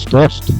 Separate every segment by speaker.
Speaker 1: Test.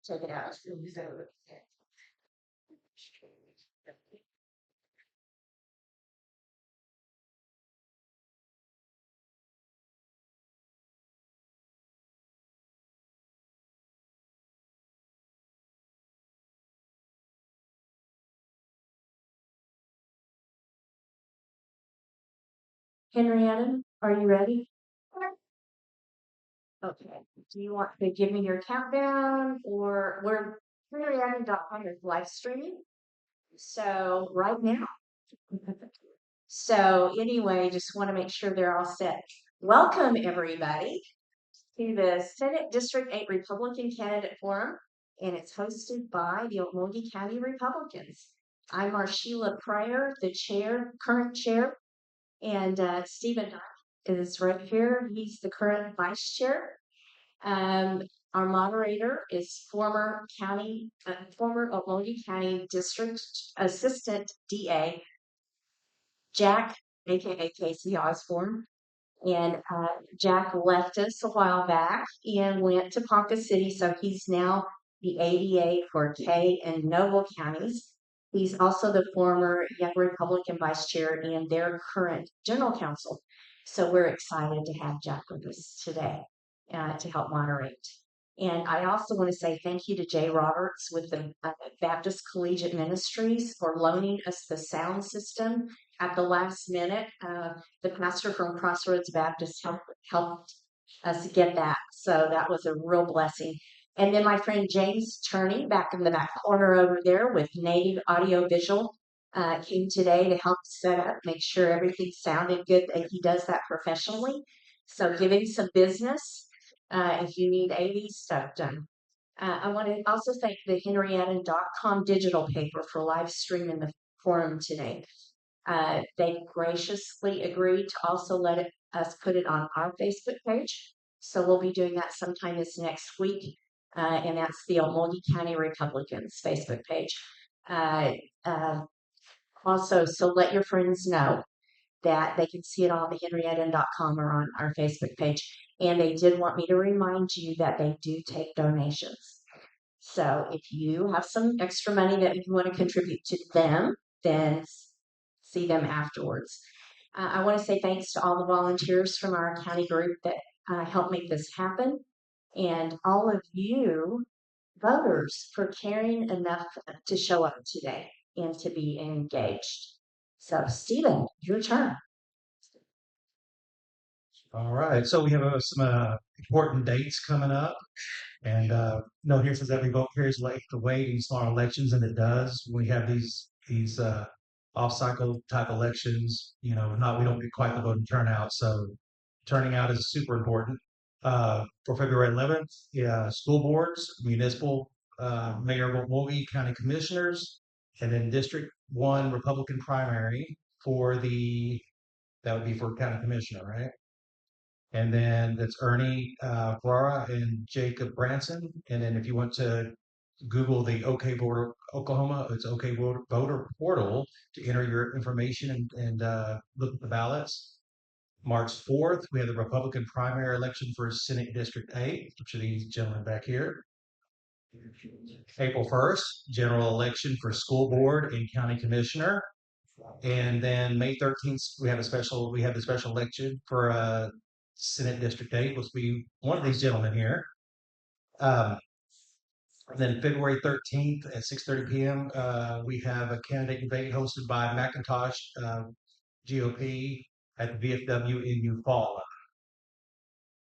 Speaker 2: Check it out. Henrietta, are you ready? Okay. Do you want to give me your countdown or we're Henrietta.com is live streaming? So right now. So anyway, just want to make sure they're all set. Welcome everybody to the Senate District 8 Republican Candidate Forum, and it's hosted by the Okmulgee County Republicans. I'm Marshila Pryor, the chair, current chair, and Stephen is right here. He's the current vice chair. Um, our moderator is former Okmulgee County District Assistant DA Jack, aka Casey Osborne. And Jack left us a while back and went to Ponca City, so he's now the ADA for Kay and Noble counties. He's also the former Young Republican vice chair and their current general counsel. So we're excited to have Jack with us today to help moderate. And I also want to say thank you to Jay Roberts with the Baptist Collegiate Ministries for loaning us the sound system at the last minute. The pastor from Crossroads Baptist helped us get that. So that was a real blessing. And then my friend James Turney, back in the back corner over there with Native Audio Visual, came today to help set up, make sure everything sounded good. And he does that professionally. So give him some business if you need AV stuff done. I want to also thank the Henrietta.com digital paper for live streaming the forum today. They graciously agreed to also us put it on our Facebook page. So we'll be doing that sometime this next week. And that's the Okmulgee County Republicans Facebook page. Uh, uh, Also, so let your friends know that they can see it on the henrietta.com or on our Facebook page. And they did want me to remind you that they do take donations. So if you have some extra money that you want to contribute to them, then see them afterwards. I want to say thanks to all the volunteers from our county group that helped make this happen, and all of you voters for caring enough to show up today and to be engaged. So, Stephen, your turn.
Speaker 1: All right, so we have some important dates coming up, and no, here says every vote carries the weight in smaller elections, and it does. When we have these off-cycle type elections, not we don't get quite the voting turnout, so turning out is super important. For February 11th, yeah, school boards, municipal mayor of Okmulgee County Commissioners, and then District 1 Republican primary for that would be for county commissioner, right? And then that's Ernie Guara and Jacob Branson. And then if you want to Google the OK Voter Oklahoma, it's OK Voter Portal to enter your information and look at the ballots. March 4th, we have the Republican primary election for Senate District 8, which are these gentlemen back here. April 1st, general election for school board and county commissioner. And then May 13th, we have the special election for Senate District 8, which will be one of these gentlemen here. Um, and then February 13th at 6:30 p.m., we have a candidate debate hosted by McIntosh GOP at the VFW in Eufaula.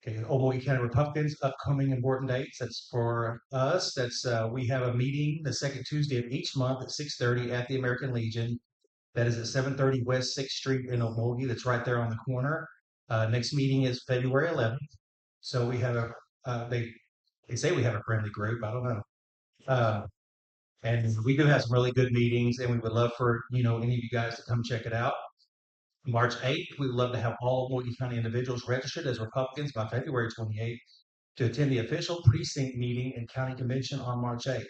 Speaker 1: Okay, Okmulgee County Republicans, upcoming important dates. That's for us. We have a meeting the second Tuesday of each month at 6:30 at the American Legion. That is at 730 West 6th Street in Okmulgee. That's right there on the corner. Next meeting is February 11th. So we have they say we have a friendly group. I don't know. Uh, and we do have some really good meetings, and we would love for any of you guys to come check it out. March 8th, we would love to have all Okmulgee County individuals registered as Republicans by February 28th to attend the official precinct meeting and county convention on March 8th.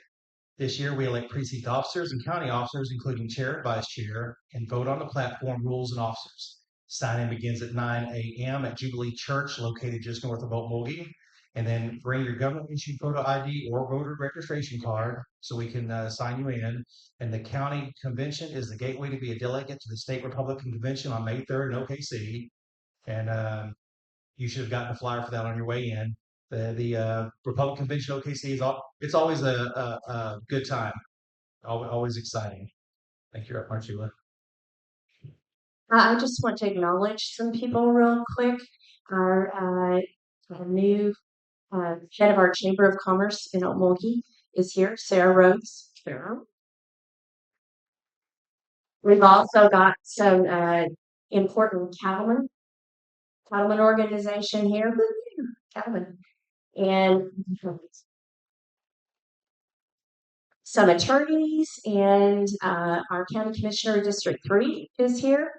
Speaker 1: This year, we elect precinct officers and county officers, including chair and vice chair, and vote on the platform rules and officers. Sign-in begins at 9 a.m. at Jubilee Church, located just north of Okmulgee. And then bring your government-issued photo ID or voter registration card so we can sign you in. And the county convention is the gateway to be a delegate to the state Republican convention on May 3rd in OKC. And you should have gotten a flyer for that on your way in. The Republican Convention OKC it's always a good time, always exciting. Thank you, Marchula.
Speaker 2: I just want to acknowledge some people real quick. Our new head of our Chamber of Commerce in Okmulgee is here, Sarah Rhodes. Sarah. We've also got some important cattleman organization here. Woo-hoo, cattleman. And some attorneys, and our county commissioner of District 3 is here.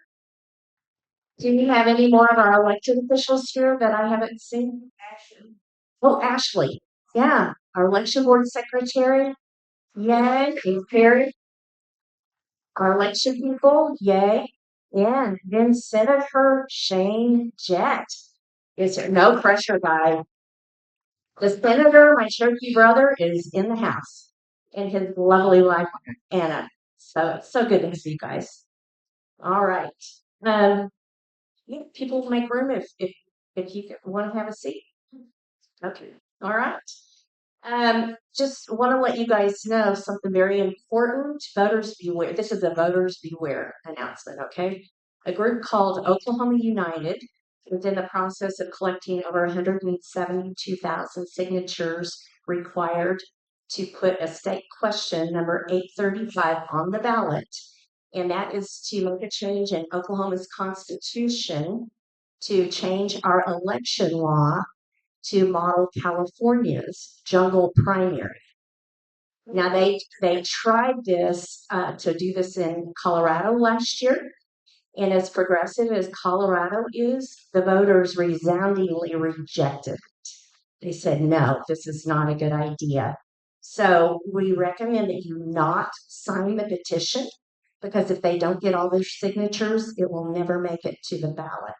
Speaker 2: Do you have any more of our elected officials here that I haven't seen? Ashley. Oh, Ashley. Yeah, our election board secretary. Yay. And Perry. Our election people. Yay. And then Senator Shane Jett. Is there no pressure, guys? The senator, my Cherokee brother, is in the house, and his lovely wife Anna. So it's so good to see you guys. All right. Yeah, people make room if you want to have a seat. Okay. All right. Just want to let you guys know something very important. Voters beware. This is a voters beware announcement, okay? A group called Oklahoma United is in the process of collecting over 172,000 signatures required to put a state question number 835 on the ballot. And that is to make a change in Oklahoma's constitution to change our election law to model California's jungle primary. Now they tried this to do this in Colorado last year, and as progressive as Colorado is, the voters resoundingly rejected it. They said, no, this is not a good idea. So we recommend that you not sign the petition, because if they don't get all their signatures, it will never make it to the ballot.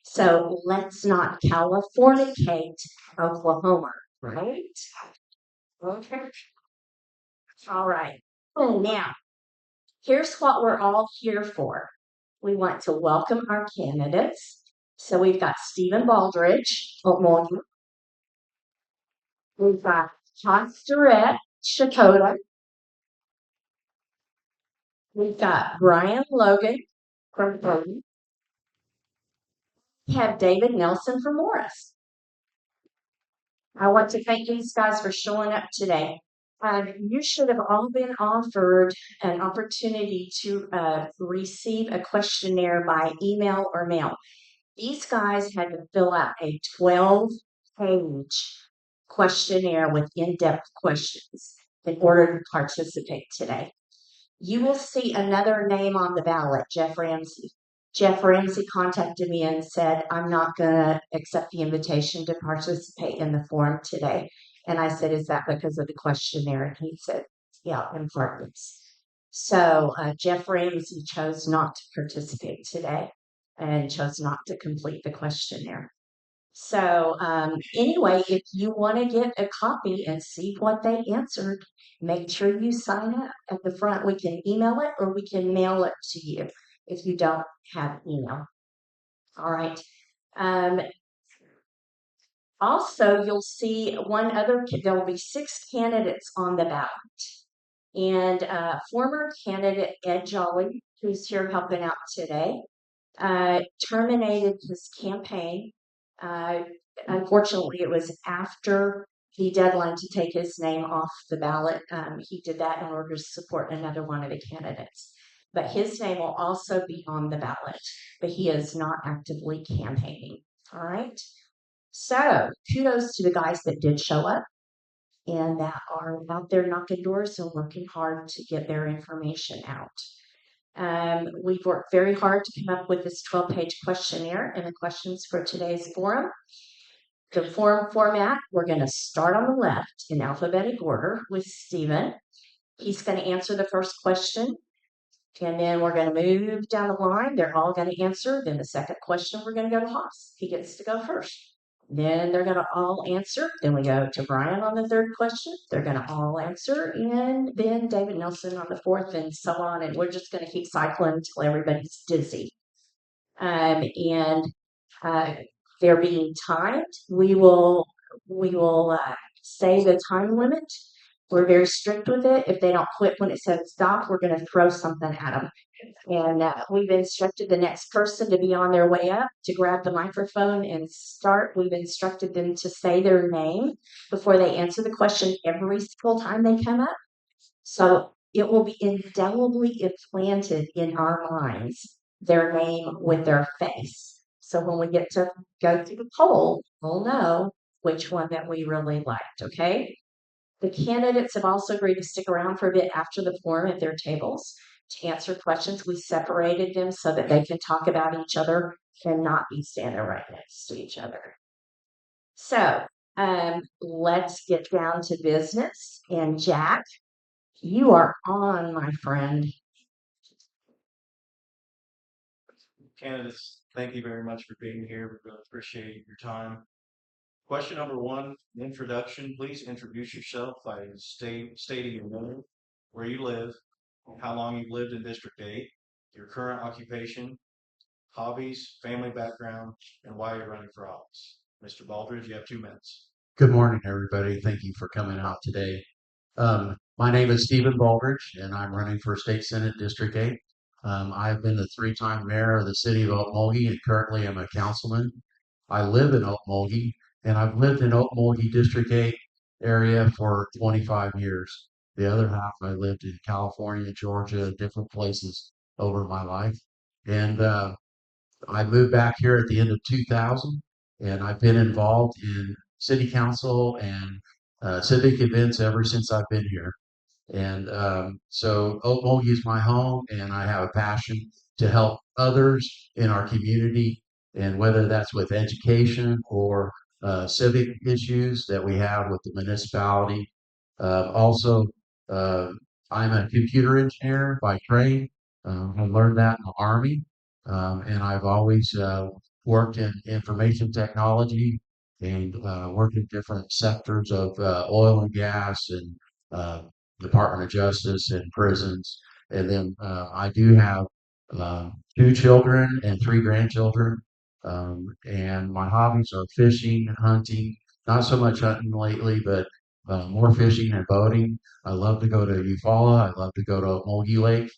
Speaker 2: So let's not Californicate Oklahoma, right? Okay. All right. Oh, now, here's what we're all here for. We want to welcome our candidates. So we've got Stephen Baldrige, Okmulgee. We've got Durrett, Shakota. We've got Bryan Logan, from Bryan. We have David Nelson from Morris. I want to thank these guys for showing up today. You should have all been offered an opportunity to receive a questionnaire by email or mail. These guys had to fill out a 12-page questionnaire with in-depth questions in order to participate today. You will see another name on the ballot, Jeff Ramsey. Jeff Ramsey contacted me and said, I'm not going to accept the invitation to participate in the forum today. And I said, is that because of the questionnaire? And he said, yeah, in part. So Jeff Ramsey chose not to participate today and chose not to complete the questionnaire. So anyway, if you want to get a copy and see what they answered, make sure you sign up at the front. We can email it or we can mail it to you if you don't have email. All right. Um, Also, you'll see there will be 6 candidates on the ballot. And former candidate Ed Jolly, who's here helping out today, terminated his campaign. Uh, Unfortunately, it was after the deadline to take his name off the ballot. He did that in order to support another one of the candidates. But his name will also be on the ballot, but he is not actively campaigning. All right. So kudos to the guys that did show up and that are out there knocking doors and working hard to get their information out. We've worked very hard to come up with this 12-page questionnaire and the questions for today's forum. The forum format, we're going to start on the left in alphabetic order with Stephen. He's going to answer the first question, and then we're going to move down the line. They're all going to answer. Then the second question, we're going to go to Haas. He gets to go first. Then they're going to all answer. Then we go to Bryan on the third question. They're going to all answer. And then David Nelson on the fourth, and so on. And we're just going to keep cycling until everybody's dizzy. And they're being timed. We will say the time limit. We're very strict with it. If they don't quit when it says stop, we're going to throw something at them. And we've instructed the next person to be on their way up to grab the microphone and start. We've instructed them to say their name before they answer the question every single time they come up. So it will be indelibly implanted in our minds, their name with their face. So when we get to go through the poll, we'll know which one that we really liked, okay? The candidates have also agreed to stick around for a bit after the forum at their tables to answer questions. We separated them so that they can talk about each other and not be standing right next to each other. So let's get down to business. And Jack, you are on, my friend.
Speaker 3: Candidates, thank you very much for being here. We really appreciate your time. Question number 1, introduction. Please introduce yourself by stating your name, where you live, how long you've lived in District 8, your current occupation, hobbies, family background, and why you're running for office. Mr. Baldrige, you have 2 minutes.
Speaker 4: Good morning, everybody. Thank you for coming out today. My name is Stephen Baldrige, and I'm running for State Senate District 8. I've been the 3-time mayor of the city of Okmulgee, and currently I'm a councilman. I live in Okmulgee, and I've lived in Okmulgee District 8 area for 25 years. The other half, I lived in California, Georgia, different places over my life. And I moved back here at the end of 2000, and I've been involved in city council and civic events ever since I've been here. And so Okmulgee is my home, and I have a passion to help others in our community, and whether that's with education or civic issues that we have with the municipality. Also, I'm a computer engineer by trade. I learned that in the Army, and I've always worked in information technology and worked in different sectors of oil and gas and Department of Justice and prisons. And then I do have 2 children and 3 grandchildren. And my hobbies are fishing and hunting. Not so much hunting lately, but more fishing and boating. I love to go to Eufaula. I love to go to Okmulgee Lake.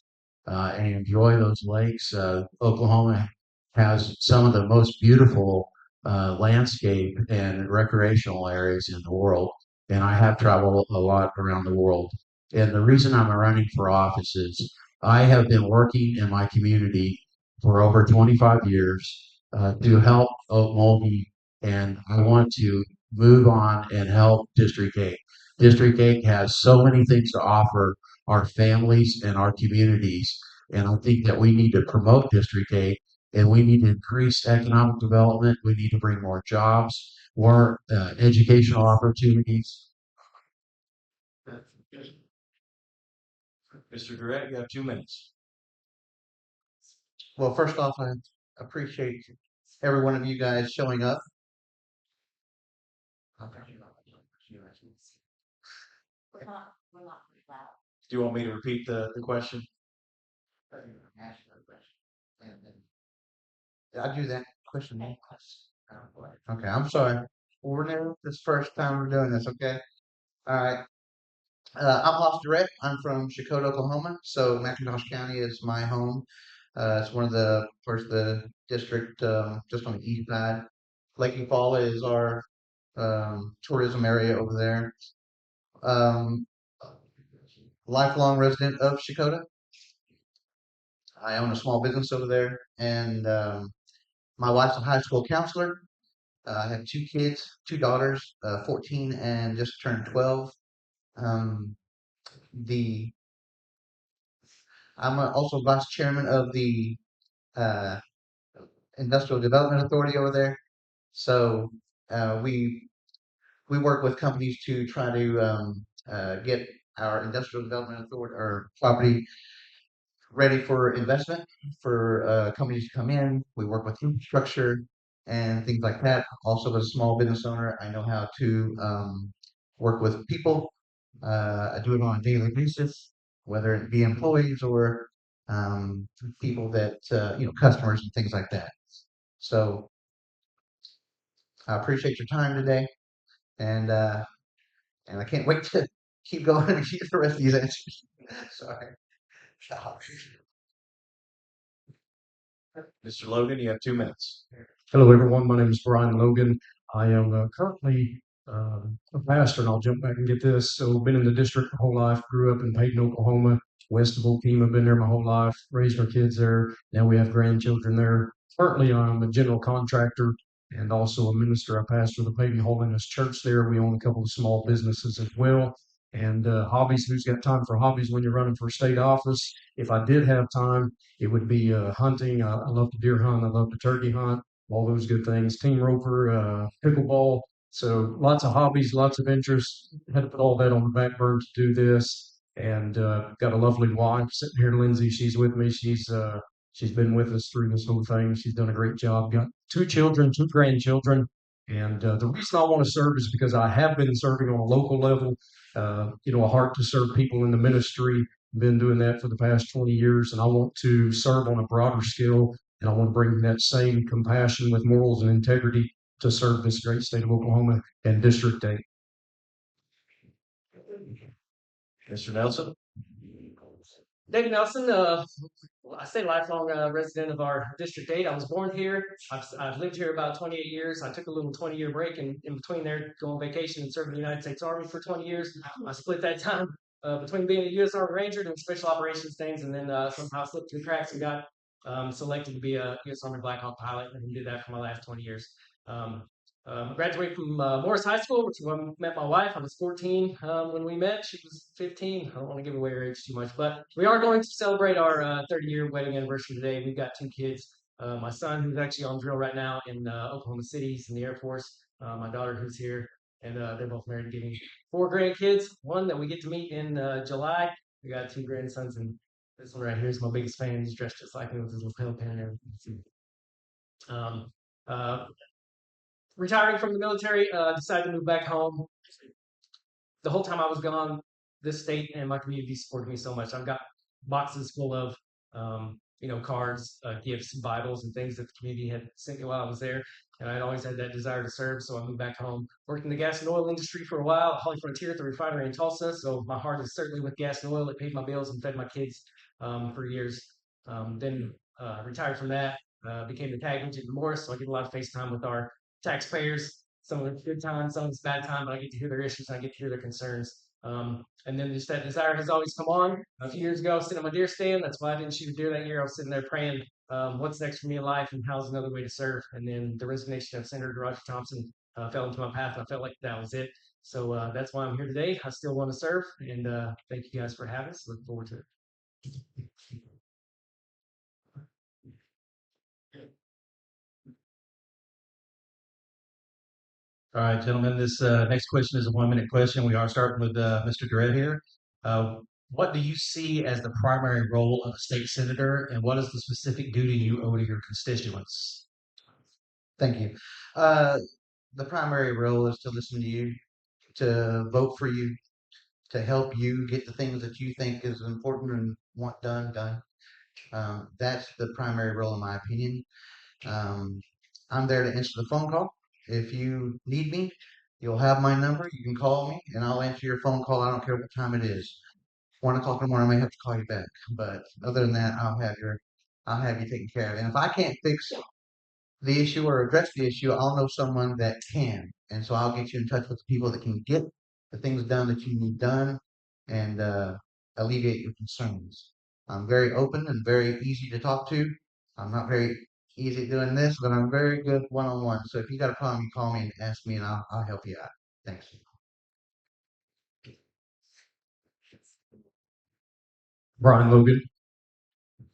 Speaker 4: and enjoy those lakes. Oklahoma has some of the most beautiful landscape and recreational areas in the world, and I have traveled a lot around the world. And the reason I'm running for office is I have been working in my community for over 25 years to help Okmulgee, and I want to move on and help District 8. District 8 has so many things to offer our families and our communities, and I think that we need to promote District 8 and we need to increase economic development. We need to bring more jobs, more educational opportunities.
Speaker 3: Mr. Durrett, you have 2 minutes.
Speaker 5: Well, first off, I appreciate every one of you guys showing up.
Speaker 2: We're not loud.
Speaker 3: Do you want me to repeat the question?
Speaker 5: I'll do that question. Okay, I'm sorry. We're new. This first time we're doing this. Okay. All right. I'm Off Durrett. I'm from Chakotay, Oklahoma. So McIntosh County is my home. It's one of the parts of the district just on the east side. Lake Eufaula is our tourism area over there. Lifelong resident of Chakotay. I own a small business over there, and my wife's a high school counselor. I have 2 kids, 2 daughters, 14 and just turned 12. Um, the I'm also vice chairman of the uh, Industrial Development Authority over there. So we work with companies to try to get our industrial development authority or property ready for investment for companies to come in. We work with infrastructure and things like that. Also, as a small business owner, I know how to work with people. I do it on a daily basis, whether it be employees or people that customers and things like that. So I appreciate your time today, and I can't wait to keep going and get the rest of these answers. Sorry.
Speaker 3: Mr. Logan, you have 2 minutes.
Speaker 6: Hello, everyone. My name is Bryan Logan. I am currently a pastor, and I'll jump back and get this. So, been in the district my whole life. Grew up in Peyton, Oklahoma, west of Okemah. Been there my whole life. Raised our kids there. Now we have grandchildren there. Currently, I'm a general contractor and also a minister. I pastor the Peyton Holiness Church there. We own a couple of small businesses as well. And hobbies. Who's got time for hobbies when you're running for state office? If I did have time, it would be hunting. I love to deer hunt. I love to turkey hunt. All those good things. Team roper, pickleball. So lots of hobbies, lots of interests. Had to put all that on the back burner to do this. And got a lovely wife sitting here, Lindsay. She's with me. She's been with us through this whole thing. She's done a great job. Got 2 children, 2 grandchildren. And the reason I want to serve is because I have been serving on a local level. A heart to serve people in the ministry. Been doing that for the past 20 years, and I want to serve on a broader scale, and I want to bring that same compassion with morals and integrity to serve this great state of Oklahoma and District 8.
Speaker 3: Mr. Nelson?
Speaker 7: David Nelson, I say lifelong resident of our District 8. I was born here. I've lived here about 28 years. I took a little 20-year break in between there, to go on vacation and serve in the United States Army for 20 years. I split that time between being a U.S. Army Ranger, doing special operations things, and then somehow slipped through the cracks and got selected to be a U.S. Army Black Hawk pilot, and did that for my last 20 years. Graduated from Morris High School, which is when I met my wife. I was 14 when we met. She was 15. I don't want to give away her age too much, but we are going to celebrate our 30-year wedding anniversary today. We've got 2 kids. My son, who's actually on drill right now in Oklahoma City, he's in the Air Force. My daughter, who's here, and they're both married, getting 4 grandkids. One that we get to meet in July. We got 2 grandsons, and this one right here is my biggest fan. He's dressed just like me with his lapel pin and everything. Retiring from the military, decided to move back home. The whole time I was gone, this state and my community supported me so much. I've got boxes full of, cards, gifts, Bibles, and things that the community had sent me while I was there. And I'd always had that desire to serve, so I moved back home. Worked in the gas and oil industry for a while, at Holly Frontier at the refinery in Tulsa. So my heart is certainly with gas and oil. It paid my bills and fed my kids. for years. Then retired from that, became the tag agent in Morris, so I get a lot of face time with our taxpayers. Some of it's good time, some of it's bad time, but I get to hear their issues and I get to hear their concerns. And then just that desire has always come on. A few years ago, I was sitting on my deer stand. That's why I didn't shoot a deer that year. I was sitting there praying, what's next for me in life and how's another way to serve. And then the resignation of Senator Roger Thompson fell into my path, and I felt like that was it. So that's why I'm here today. I still want to serve, and thank you guys for having us. Look forward to it.
Speaker 1: All right, gentlemen, this next question is a 1-minute question. We are starting with Mr. Durrett here. What do you see as the primary role of a state senator, and what is the specific duty you owe to your constituents?
Speaker 5: Thank you. The primary role is to listen to you, to vote for you, to help you get the things that you think is important and want done. That's the primary role, in my opinion. I'm there to answer the phone call. If you need me, you'll have my number. You can call me, and I'll answer your phone call. I don't care what time it is. 1 o'clock in the morning, I may have to call you back, but other than that, I'll have you taken care of. And if I can't fix the issue or address the issue, I'll know someone that can. And so I'll get you in touch with the people that can get the things done that you need done and alleviate your concerns. I'm very open and very easy to talk to. I'm not very easy doing this, but I'm very good one-on-one. So if you got a problem, you call me and ask me, and I'll help you out. Thanks.
Speaker 6: Bryan Logan.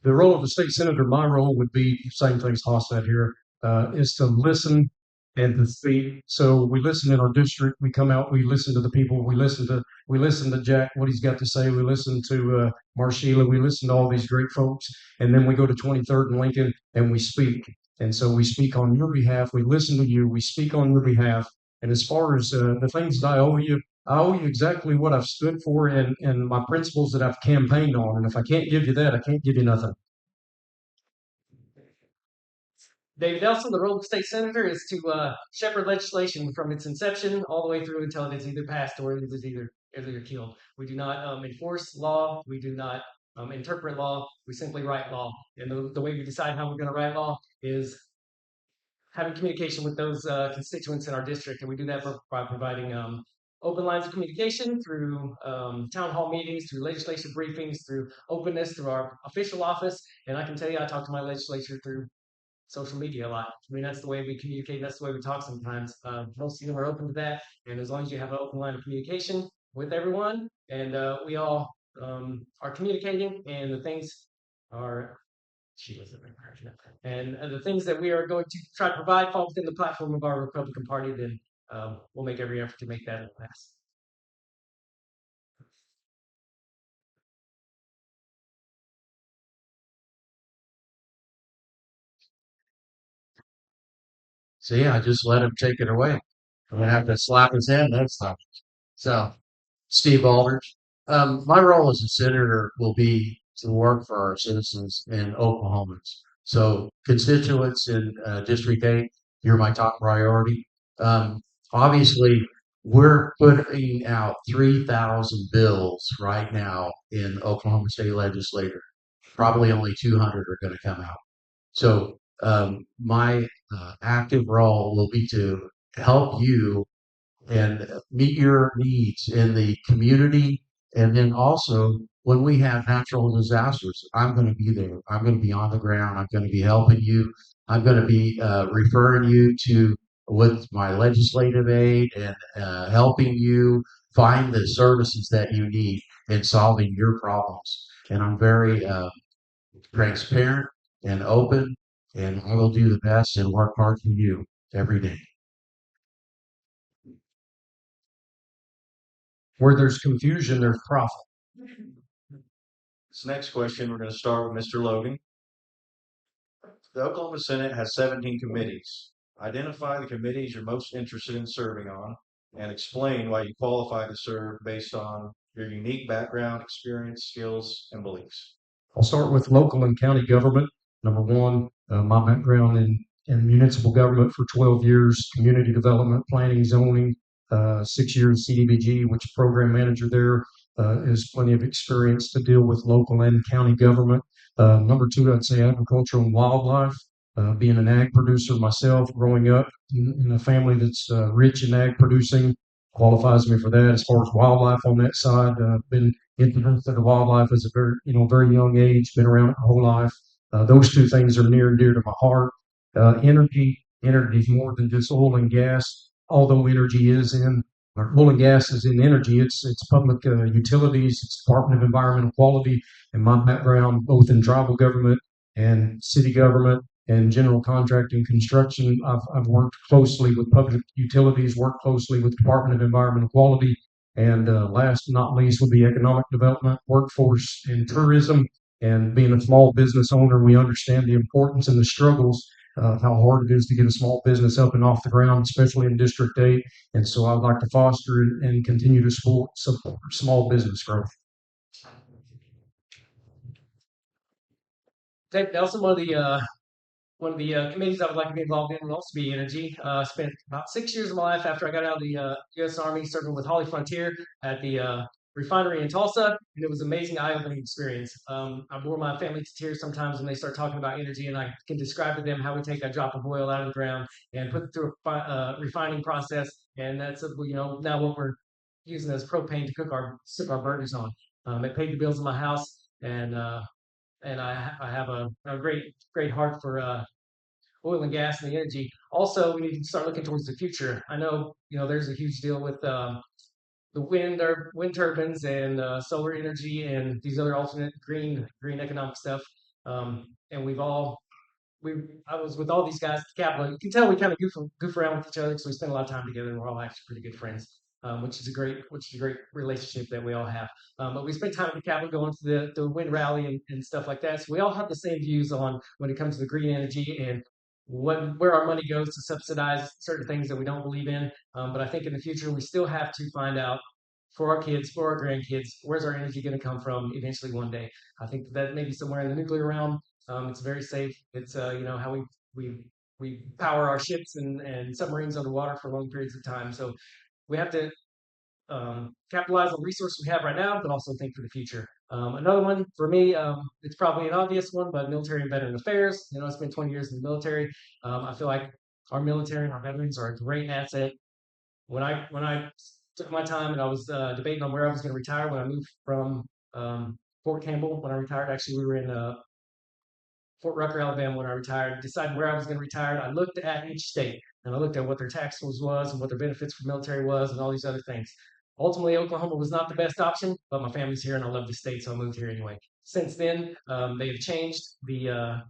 Speaker 6: The role of the state senator, my role would be the same things Haas said here, is to listen and to speak. So we listen in our district. We come out. We listen to the people. We listen to Jack, what he's got to say. We listen to Marshila. We listen to all these great folks, and then we go to 23rd and Lincoln and we speak. And so we speak on your behalf. We listen to you. We speak on your behalf. And as far as the things that I owe you exactly what I've stood for and my principles that I've campaigned on. And if I can't give you that, I can't give you nothing.
Speaker 7: David Nelson, the role of state senator is to shepherd legislation from its inception all the way through until it is either passed or it is either killed. We do not enforce law. We do not interpret law. We simply write law. And the way we decide how we're going to write law is having communication with those constituents in our district. And we do that by providing open lines of communication through town hall meetings, through legislative briefings, through openness, through our official office. And I can tell you, I talk to my legislature through social media a lot. I mean, that's the way we communicate. That's the way we talk sometimes. Most of them are open to that. And as long as you have an open line of communication with everyone and we all are communicating and the things are, and the things that we are going to try to provide fall within the platform of our Republican Party, then we'll make every effort to make that pass.
Speaker 4: See, I just let him take it away. I'm gonna have to slap his hand next time. So, Steve Baldrige. My role as a senator will be to work for our citizens and Oklahomans. So, constituents in District 8, you're my top priority. Obviously, we're putting out 3,000 bills right now in Oklahoma State Legislature. Probably only 200 are going to come out. So, my active role will be to help you and meet your needs in the community. And then also, when we have natural disasters, I'm going to be there. I'm going to be on the ground. I'm going to be helping you. I'm going to be referring you to with my legislative aid and helping you find the services that you need in solving your problems. And I'm very transparent and open, and I will do the best and work hard for you every day.
Speaker 6: Where there's confusion, there's profit.
Speaker 3: This next question, we're going to start with Mr. Logan. The Oklahoma Senate has 17 committees. Identify the committees you're most interested in serving on and explain why you qualify to serve based on your unique background, experience, skills, and beliefs.
Speaker 6: I'll start with local and county government. Number one, my background in municipal government for 12 years, community development, planning, zoning, 6 years CDBG, which is program manager there, is plenty of experience to deal with local and county government. Number two, I'd say agriculture and wildlife. Being an ag producer myself, growing up in a family that's rich in ag producing, qualifies me for that. As far as wildlife on that side, been introduced to the wildlife as a very young age, been around it my whole life. Those two things are near and dear to my heart. Energy is more than just oil and gas, although energy is in, or oil and gas is in energy. It's public utilities, it's Department of Environmental Quality, and my background both in tribal government and city government and general contracting construction. I've worked closely with public utilities, worked closely with Department of Environmental Quality, and last but not least would be economic development, workforce, and tourism. And being a small business owner, we understand the importance and the struggles, how hard it is to get a small business up and off the ground, especially in District 8. And so I'd like to foster and continue to support small business growth.
Speaker 7: Dave Nelson, one of the committees I would like to be involved in would also be energy. I spent about 6 years of my life after I got out of the U.S. Army serving with Holly Frontier at the refinery in Tulsa, and it was an amazing, eye-opening experience. I bore my family to tears sometimes when they start talking about energy, and I can describe to them how we take that drop of oil out of the ground and put it through a refining process, and that's now what we're using as propane to cook our burgers on. It paid the bills in my house, and I have a great heart for oil and gas and the energy. Also, we need to start looking towards the future. I know there's a huge deal with the wind turbines and solar energy and these other alternate green economic stuff. And I was with all these guys at the Capitol. You can tell we kind of goof around with each other because we spend a lot of time together and we're all actually pretty good friends. Which is a great relationship that we all have. But we spent time at the Capitol going to the wind rally and stuff like that. So we all have the same views on when it comes to the green energy and where our money goes to subsidize certain things that we don't believe in. But I think in the future we still have to find out for our kids, for our grandkids, where's our energy going to come from eventually one day. I think that maybe somewhere in the nuclear realm. It's very safe. It's how we power our ships and submarines underwater for long periods of time. So we have to capitalize on the resources we have right now, but also think for the future. Another one for me, it's probably an obvious one, but military and veteran affairs. I spent 20 years in the military. I feel like our military and our veterans are a great asset. When I took my time and I was debating on where I was going to retire when I moved from Fort Campbell when I retired. Actually, we were in Fort Rucker, Alabama when I retired, decided where I was going to retire. I looked at each state and I looked at what their taxes was and what their benefits for military was and all these other things. Ultimately, Oklahoma was not the best option, but my family's here and I love the state, so I moved here anyway. Since then, they've changed the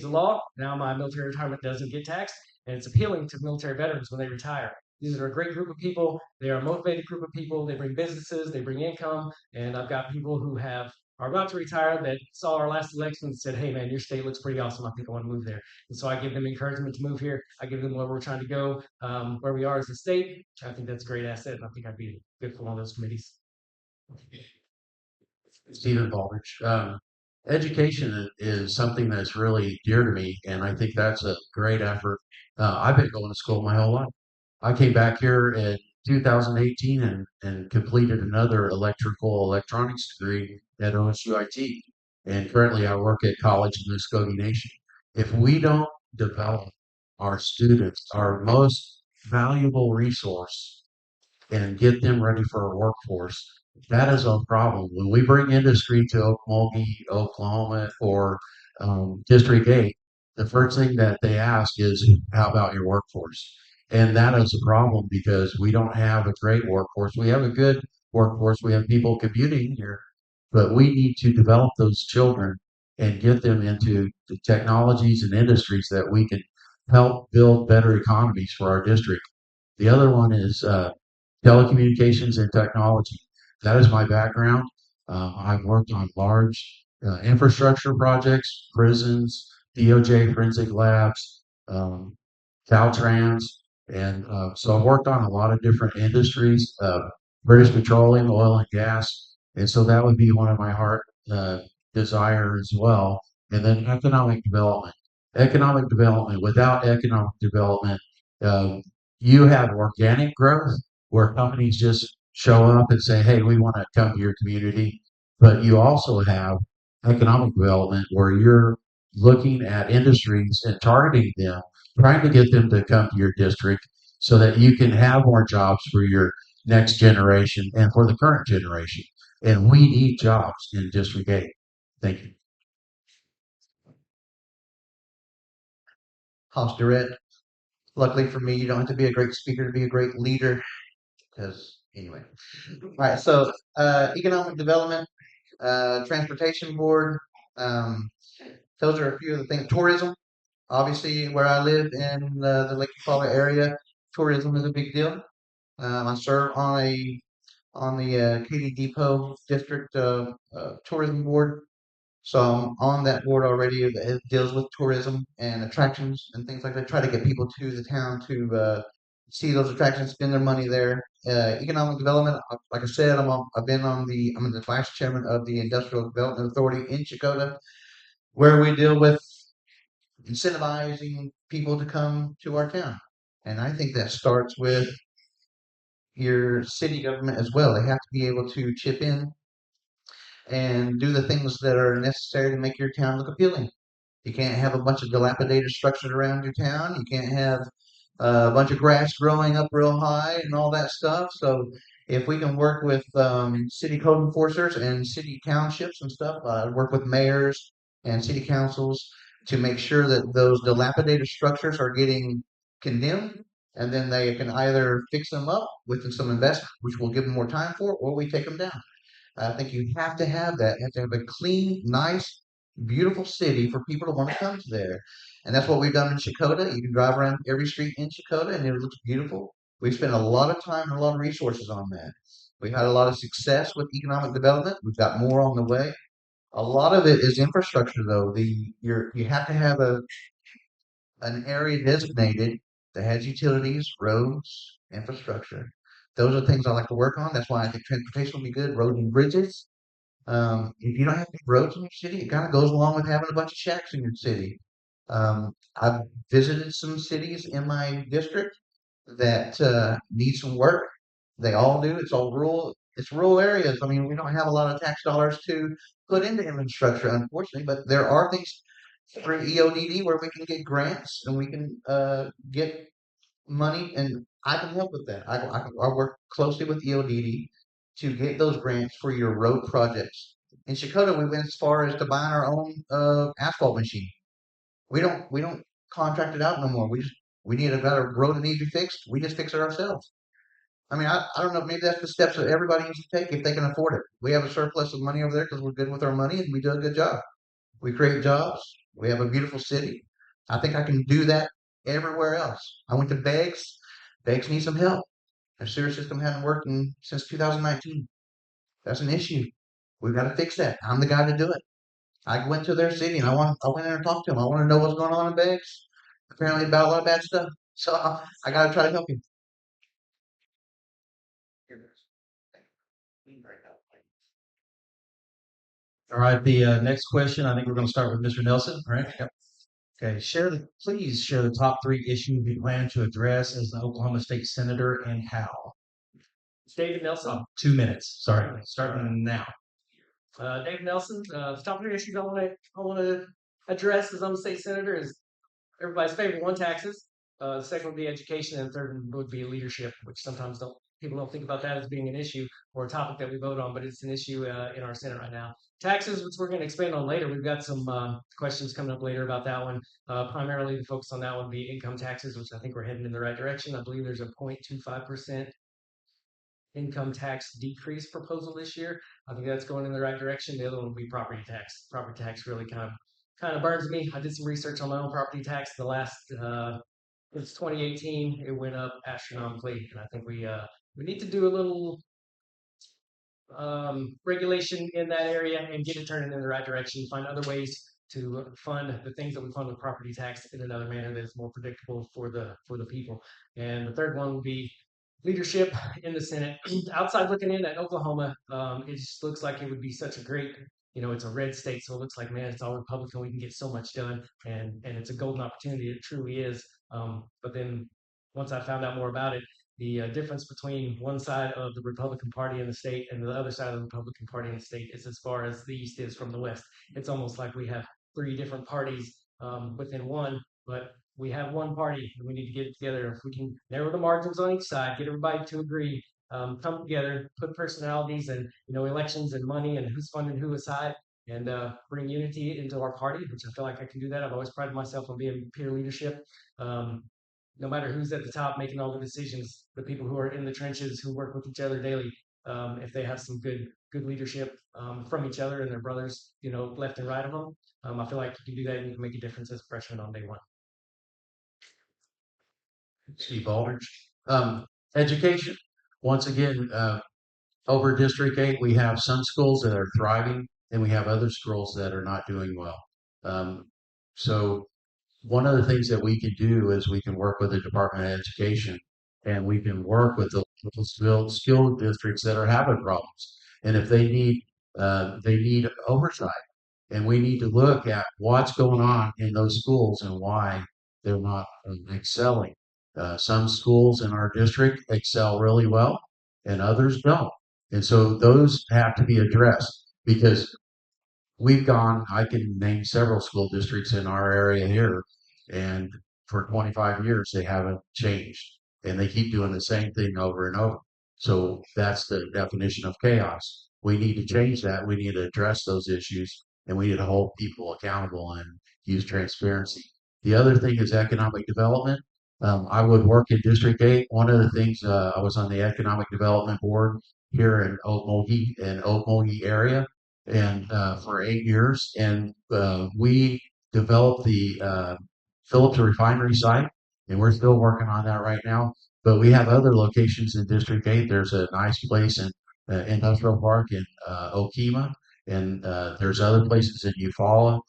Speaker 7: law. Now my military retirement doesn't get taxed, and it's appealing to military veterans when they retire. These are a great group of people. They are a motivated group of people. They bring businesses, they bring income, and I've got people who are about to retire that saw our last election and said, "Hey, man, your state looks pretty awesome. I think I want to move there." And so I give them encouragement to move here. I give them where we're trying to go, where we are as a state. I think that's a great asset, and I think I'd be good for one of those committees.
Speaker 4: Stephen Baldrige. Education is something that's really dear to me, and I think that's a great effort. I've been going to school my whole life. I came back here in 2018 and completed another electrical electronics degree at OSUIT. And currently I work at college in the Muskogee Nation. If we don't develop our students, our most valuable resource, and get them ready for a workforce, that is a problem. When we bring industry to Okmulgee, Oklahoma, or District 8, the first thing that they ask is, how about your workforce? And that is a problem because we don't have a great workforce. We have a good workforce. We have people commuting here, but we need to develop those children and get them into the technologies and industries that we can help build better economies for our district. The other one is telecommunications and technology. That is my background. I've worked on large infrastructure projects, prisons, DOJ forensic labs, Caltrans, and so I've worked on a lot of different industries, British Petroleum, oil and gas, and so that would be one of my heart desire as well. And then economic development. Economic development. Without economic development, you have organic growth where companies just show up and say, hey, we want to come to your community. But you also have economic development where you're looking at industries and targeting them, trying to get them to come to your district so that you can have more jobs for your next generation and for the current generation. And we need jobs in District 8. Thank you.
Speaker 5: House Durrett. Luckily for me, you don't have to be a great speaker to be a great leader. Because anyway, all right. So economic development, transportation board. Um, those are a few of the things. Tourism, obviously, where I live in the Lake Eufaula area, tourism is a big deal. I serve on the Katy Depot District Tourism Board. So I'm on that board already. It deals with tourism and attractions and things like that. Try to get people to the town to see those attractions, spend their money there. Economic development, like I said, I'm the vice chairman of the Industrial Development Authority in Chakota, where we deal with incentivizing people to come to our town. And I think that starts with your city government as well. They have to be able to chip in and do the things that are necessary to make your town look appealing. You can't have a bunch of dilapidated structures around your town. You can't have a bunch of grass growing up real high and all that stuff. So if we can work with city code enforcers and city townships and stuff, work with mayors and city councils to make sure that those dilapidated structures are getting condemned, and then they can either fix them up with some investment, which we'll give them more time for, or we take them down. I think you have to have that. You have to have a clean, nice, beautiful city for people to want to come to there. And that's what we've done in Chakota. You can drive around every street in Chakota and it looks beautiful. We've spent a lot of time and a lot of resources on that. We've had a lot of success with economic development. We've got more on the way. A lot of it is infrastructure though. You have to have an area designated that has utilities, roads, infrastructure. Those are things I like to work on. That's why I think transportation will be good. Roads and bridges. If you don't have any roads in your city, it kind of goes along with having a bunch of shacks in your city. I've visited some cities in my district that need some work. They all do. It's all rural. It's rural areas. I mean, we don't have a lot of tax dollars to put into infrastructure, unfortunately, but there are things through EODD where we can get grants and we can get money, and I can help with that. I work closely with EODD to get those grants for your road projects. In Chakota, we went as far as to buying our own asphalt machine. We don't contract it out no more. We need got a road that needs to be fixed. We just fix it ourselves. I mean, I don't know. Maybe that's the steps that everybody needs to take if they can afford it. We have a surplus of money over there because we're good with our money and we do a good job. We create jobs. We have a beautiful city. I think I can do that everywhere else. I went to Beggs. Beggs needs some help. Their sewer system hadn't worked since 2019. That's an issue. We've got to fix that. I'm the guy to do it. I went to their city and I went in and talked to them. I want to know what's going on in Beggs. Apparently about a lot of bad stuff. So I got to try to help you.
Speaker 1: All right, the next question, I think we're going to start with Mr. Nelson, all right? Yep. Okay, please share the top three issues you plan to address as the Oklahoma State Senator and how.
Speaker 7: David Nelson.
Speaker 1: 2 minutes, sorry, starting now.
Speaker 7: David Nelson. The top three issues I want to address as I'm a state senator is everybody's favorite one, taxes. The second would be education, and the third one would be leadership, which sometimes people don't think about that as being an issue or a topic that we vote on, but it's an issue in our Senate right now. Taxes, which we're going to expand on later. We've got some questions coming up later about that one. Primarily, the focus on that one would be income taxes, which I think we're heading in the right direction. I believe there's a 0.25% income tax decrease proposal this year. I think that's going in the right direction. The other one would be property tax. Property tax really kind of burns me. I did some research on my own property tax. The last it's 2018. It went up astronomically, and I think we need to do a little regulation in that area and get it turning in the right direction. Find other ways to fund the things that we fund with property tax in another manner that is more predictable for the people. And the third one would be leadership in the Senate. Outside looking in at Oklahoma, it just looks like it would be such a great, it's a red state, so it looks like, man, it's all Republican. We can get so much done, and it's a golden opportunity. It truly is. But then once I found out more about it, the difference between one side of the Republican Party in the state and the other side of the Republican Party in the state is as far as the East is from the West. It's almost like we have three different parties within one, but we have one party and we need to get it together. If we can narrow the margins on each side, get everybody to agree, come together, put personalities and elections and money and who's funding who aside, and bring unity into our party, which I feel like I can do that. I've always prided myself on being peer leadership. No matter who's at the top making all the decisions, the people who are in the trenches who work with each other daily, if they have some good leadership from each other and their brothers, left and right of them, I feel like you can do that and you can make a difference as a freshman on day one.
Speaker 4: Steve Baldrige. Education. Once again, over District 8, we have some schools that are thriving and we have other schools that are not doing well. So one of the things that we can do is we can work with the Department of Education and we can work with the skill districts that are having problems. And if they need oversight. And we need to look at what's going on in those schools and why they're not excelling. Some schools in our district excel really well and others don't. And so those have to be addressed because I can name several school districts in our area here, and for 25 years they haven't changed and they keep doing the same thing over and over. So that's the definition of chaos. We need to change that. We need to address those issues and we need to hold people accountable and use transparency. The other thing is economic development. I would work in District 8. One of the things, I was on the Economic Development Board here in Okmulgee area, and for 8 years. And we developed the Phillips Refinery site, and we're still working on that right now. But we have other locations in District 8. There's a nice place in Industrial Park in Okemah, and there's other places in Eufaula.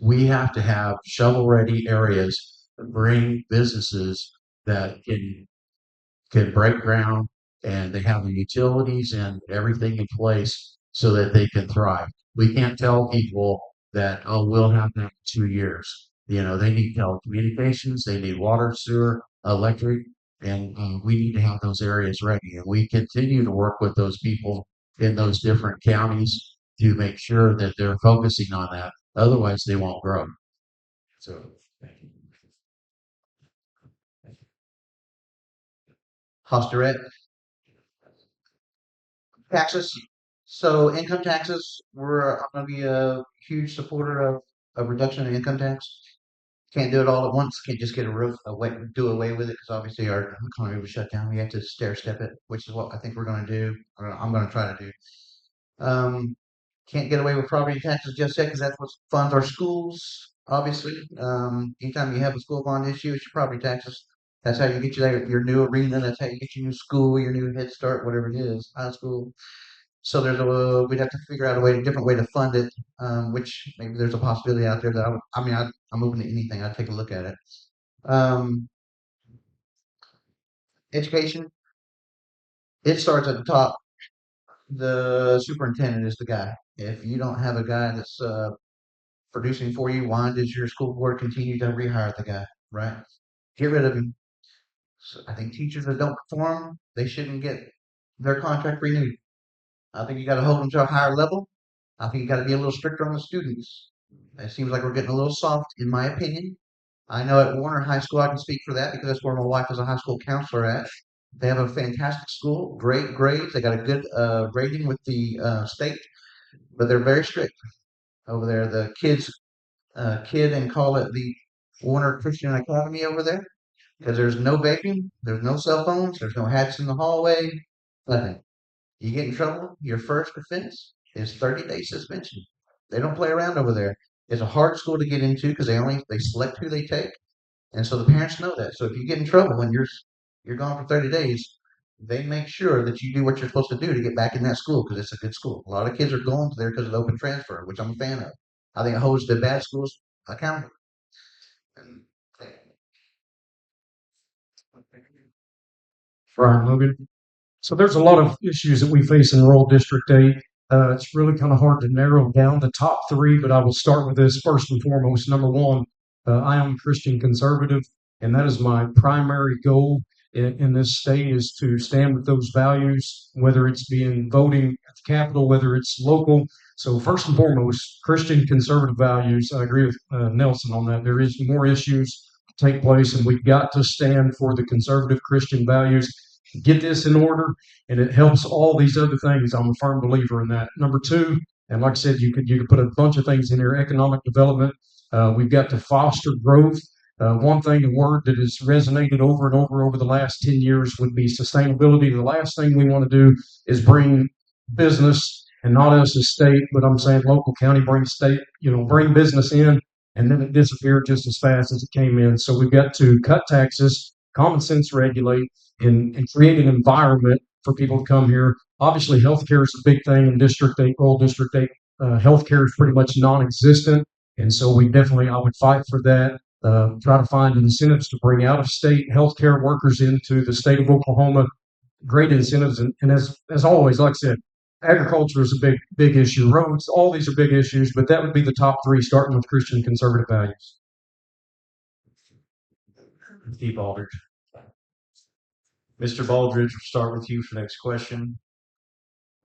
Speaker 4: We have to have shovel-ready areas that bring businesses that can break ground and they have the utilities and everything in place so that they can thrive. We can't tell people that, oh, we'll have that in 2 years. They need telecommunications, they need water, sewer, electric, and we need to have those areas ready. And we continue to work with those people in those different counties to make sure that they're focusing on that. Otherwise, they won't grow. So, thank you.
Speaker 5: Durrett. Taxes. So income taxes, I'm going to be a huge supporter of reduction in income tax. Can't do it all at once. Can't just get do away with it because obviously our economy was shut down. We have to stair step it, which is what I think we're going to do. I'm going to try to do. Can't get away with property taxes just yet because that's what funds our schools. Obviously, anytime you have a school bond issue, it's your property taxes. That's how you get your new arena. That's how you get your new school, your new Head Start, whatever it is, high school. So we'd have to figure out a different way to fund it, which maybe there's a possibility out there that I'm open to anything. I'd take a look at it. Education, it starts at the top. The superintendent is the guy. If you don't have a guy that's producing for you, why does your school board continue to rehire the guy, right? Get rid of him. So I think teachers that don't perform, they shouldn't get their contract renewed. I think you got to hold them to a higher level. I think you got to be a little stricter on the students. It seems like we're getting a little soft, in my opinion. I know at Warner High School, I can speak for that because that's where my wife is a high school counselor at. They have a fantastic school, great grades. They got a good rating with the state, but they're very strict over there. The kids kid and call it the Warner Christian Academy over there because there's no vaping, there's no cell phones, there's no hats in the hallway, nothing. You get in trouble, your first offense is 30 days suspension. They don't play around over there. It's a hard school to get into because they select who they take, and so the parents know that. So if you get in trouble and you're gone for 30 days, they make sure that you do what you're supposed to do to get back in that school because it's a good school. A lot of kids are going there because of open transfer, which I'm a fan of. I think it holds the bad schools accountable.
Speaker 6: Bryan, Logan. So there's a lot of issues that we face in rural District 8. It's really kind of hard to narrow down the top three, but I will start with this first and foremost. Number one, I am a Christian conservative, and that is my primary goal in this state is to stand with those values, whether it's being voting at the Capitol, whether it's local. So first and foremost, Christian conservative values. I agree with Nelson on that. There is more issues take place, and we've got to stand for the conservative Christian values. Get this in order, and it helps all these other things. I'm a firm believer in that. Number two, and like I said, you could put a bunch of things in here. Economic development. We've got to foster growth. One thing, a word that has resonated over and over the last 10 years would be sustainability. The last thing we want to do is bring business, and not us as state, but I'm saying local county, bring state, bring business in, and then it disappeared just as fast as it came in. So we've got to cut taxes, common sense regulate, and create an environment for people to come here. Obviously, healthcare is a big thing in District 8, rural District 8. Healthcare is pretty much non-existent, and so I would fight for that. Try to find incentives to bring out of state healthcare workers into the state of Oklahoma. Great incentives, and as always, like I said, agriculture is a big issue. Roads, all these are big issues, but that would be the top three, starting with Christian conservative values.
Speaker 3: Steve Baldrige. Mr. Baldrige, we'll start with you for the next question.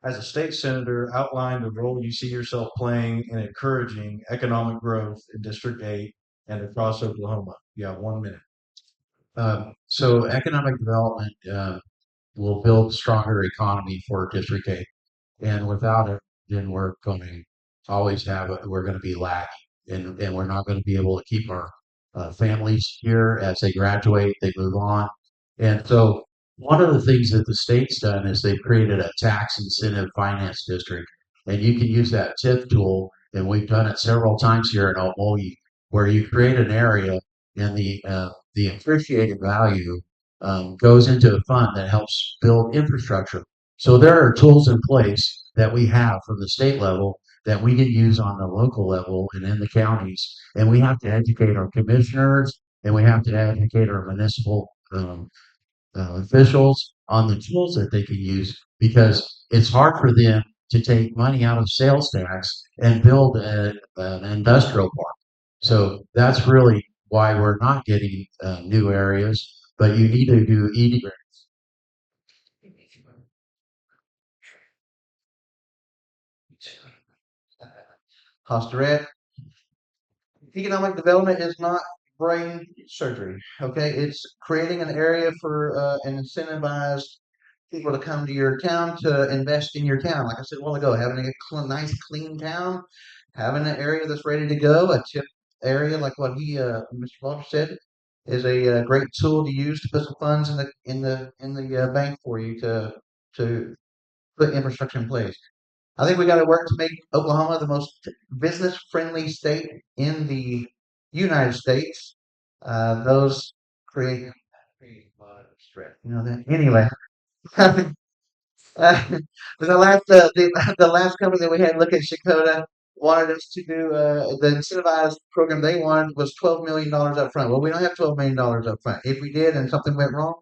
Speaker 3: As a state senator, outline the role you see yourself playing in encouraging economic growth in District 8 and across Oklahoma. You have 1 minute.
Speaker 4: So economic development will build a stronger economy for District 8. And without it, then we're going to always we're going to be lacking, and we're not going to be able to keep our families here as they graduate, they move on. And so one of the things that the state's done is they've created a tax incentive finance district, and you can use that TIF tool, and we've done it several times here in Okmulgee, where you create an area and the appreciated value goes into a fund that helps build infrastructure. So there are tools in place that we have from the state level that we can use on the local level and in the counties. And we have to educate our commissioners, and we have to educate our municipal officials on the tools that they can use, because it's hard for them to take money out of sales tax and build an industrial park. So that's really why we're not getting new areas, but you need to do ED grants.
Speaker 5: Durrett. Economic development is not brain surgery. Okay, it's creating an area for and incentivize people to come to your town to invest in your town. Like I said a while ago, having a nice, clean town, having an area that's ready to go, a tip area like what Mr. Walter said, is a great tool to use to put some funds in the bank for you to put infrastructure in place. I think we got to work to make Oklahoma the most business friendly state in the United States. Those create a lot of stress. You know that anyway. The last company that we had look at Shakota wanted us to do the incentivized program they wanted was $12 million up front. Well, we don't have $12 million up front. If we did and something went wrong,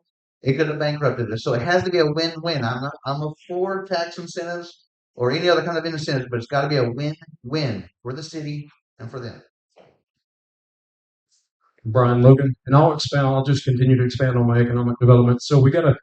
Speaker 5: it could have bankrupted us. So it has to be a win-win. I'm for tax incentives or any other kind of incentives, but it's got to be a win-win for the city and for them.
Speaker 6: Bryan, Logan, and I'll just continue to expand on my economic development. So we got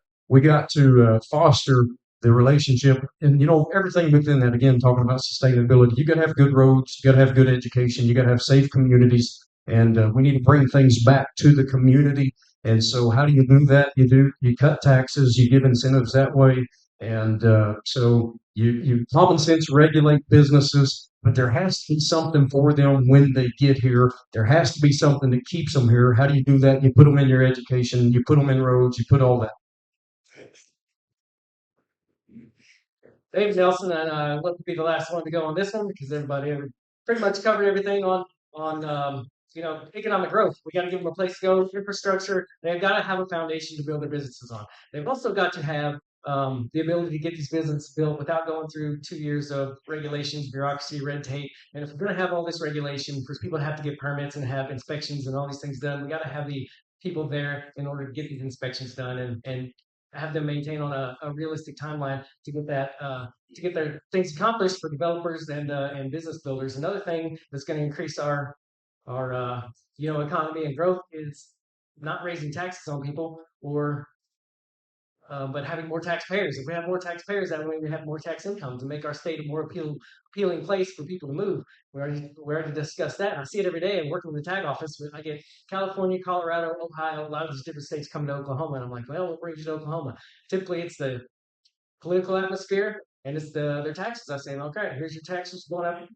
Speaker 6: to foster the relationship, and everything within that. Again, talking about sustainability, you got to have good roads, you got to have good education, you got to have safe communities, and we need to bring things back to the community. And so, how do you do that? You cut taxes, you give incentives that way, and so you common sense regulate businesses. But there has to be something for them when they get here. There has to be something that keeps them here. How do you do that? You put them in your education, you put them in roads, you put all that.
Speaker 7: Dave Nelson, and I want to be the last one to go on this one because everybody pretty much covered everything on economic growth. We got to give them a place to go, infrastructure. They've got to have a foundation to build their businesses on. They've also got to have the ability to get these businesses built without going through 2 years of regulations, bureaucracy, red tape. And if we're going to have all this regulation, for people to have to get permits and have inspections and all these things done, we got to have the people there in order to get these inspections done and have them maintain on a realistic timeline to get that to get their things accomplished for developers and business builders. Another thing that's going to increase our economy and growth is not raising taxes on people or but having more taxpayers. If we have more taxpayers, that way we have more tax income to make our state a more appealing place for people to move. We already discussed that. And I see it every day. I'm working with the tag office. I get California, Colorado, Ohio, a lot of these different states coming to Oklahoma, and I'm like, well, what brings you to Oklahoma? Typically, it's the political atmosphere and it's their taxes. I say, okay, here's your taxes going up.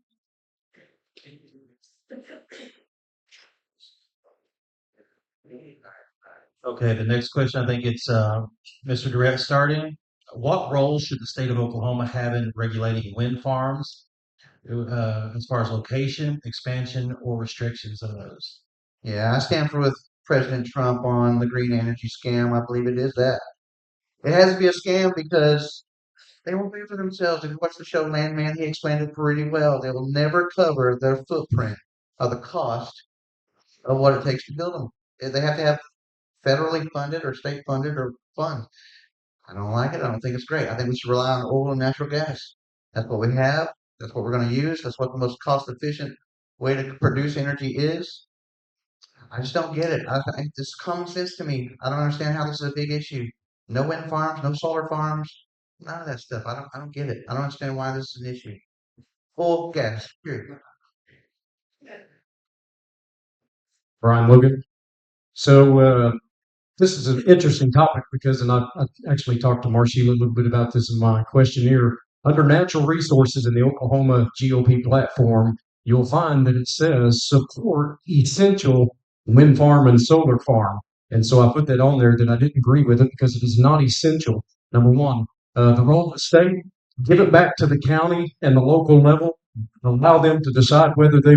Speaker 1: Okay, the next question, I think it's Mr. Durrett starting. What role should the state of Oklahoma have in regulating wind farms as far as location, expansion, or restrictions of those?
Speaker 5: Yeah, I stand for with President Trump on the green energy scam. I believe it is that. It has to be a scam because they won't pay for themselves. If you watch the show Landman, he explained it pretty well. They will never cover their footprint of the cost of what it takes to build them. They have to have federally funded or state funded or funds. I don't like it. I don't think it's great. I think we should rely on oil and natural gas. That's what we have. That's what we're going to use. That's what the most cost efficient way to produce energy is. I just don't get it. This is common sense to me. I don't understand how this is a big issue. No wind farms, no solar farms, none of that stuff. I don't get it. I don't understand why this is an issue. Full gas, period.
Speaker 6: Bryan Logan. So this is an interesting topic because, and I actually talked to Marcia a little bit about this in my questionnaire. Under natural resources in the Oklahoma GOP platform, you'll find that it says support essential wind farm and solar farm. And so I put that on there that I didn't agree with it because it is not essential. Number one, the role of the state, give it back to the county and the local level, allow them to decide whether they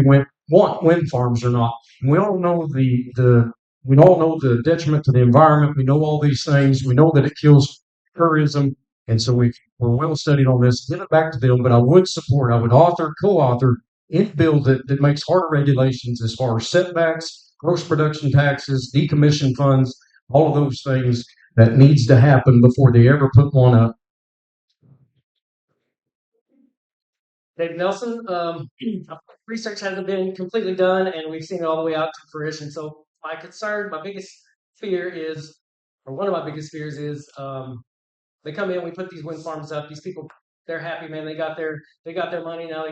Speaker 6: want wind farms or not. We all know we all know the detriment to the environment. We know all these things. We know that it kills tourism. And so we're well studied on this. Give it back to them. But I would co-author any bill that makes harder regulations as far as setbacks, gross production taxes, decommission funds, all of those things that needs to happen before they ever put one up.
Speaker 7: Dave Nelson, research hasn't been completely done, and we've seen it all the way out to fruition. So my biggest fear is, or one of my biggest fears is, they come in, we put these wind farms up. These people, they're happy, man. They got their money now.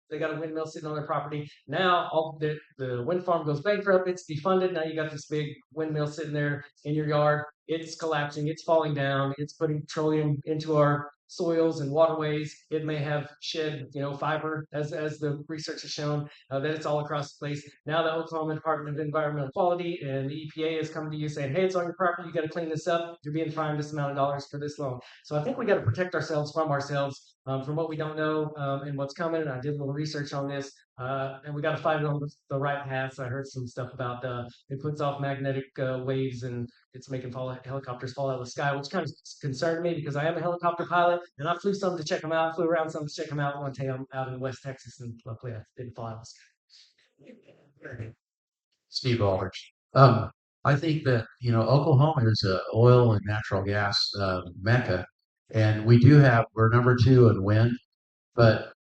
Speaker 7: They got a windmill sitting on their property. Now all the wind farm goes bankrupt. It's defunded. Now you got this big windmill sitting there in your yard. It's collapsing. It's falling down. It's putting petroleum into our soils and waterways. It may have shed, fiber, as the research has shown, that it's all across the place. Now the Oklahoma Department of Environmental Quality and the EPA is coming to you saying, hey, it's on your property. You got to clean this up. You're being fined this amount of dollars for this long. So I think we got to protect ourselves from ourselves, from what we don't know, and what's coming. And I did a little research on this, and we got to find it on the right paths. I heard some stuff about it puts off magnetic waves and it's making helicopters fall out of the sky, which kind of concerned me because I am a helicopter pilot and I flew some to check them out, flew around some to check them out. One day I'm out in West Texas and luckily I didn't fly out of the sky.
Speaker 4: Steve Baldrige. I think that Oklahoma is a oil and natural gas mecca, and we're number 2 in wind. But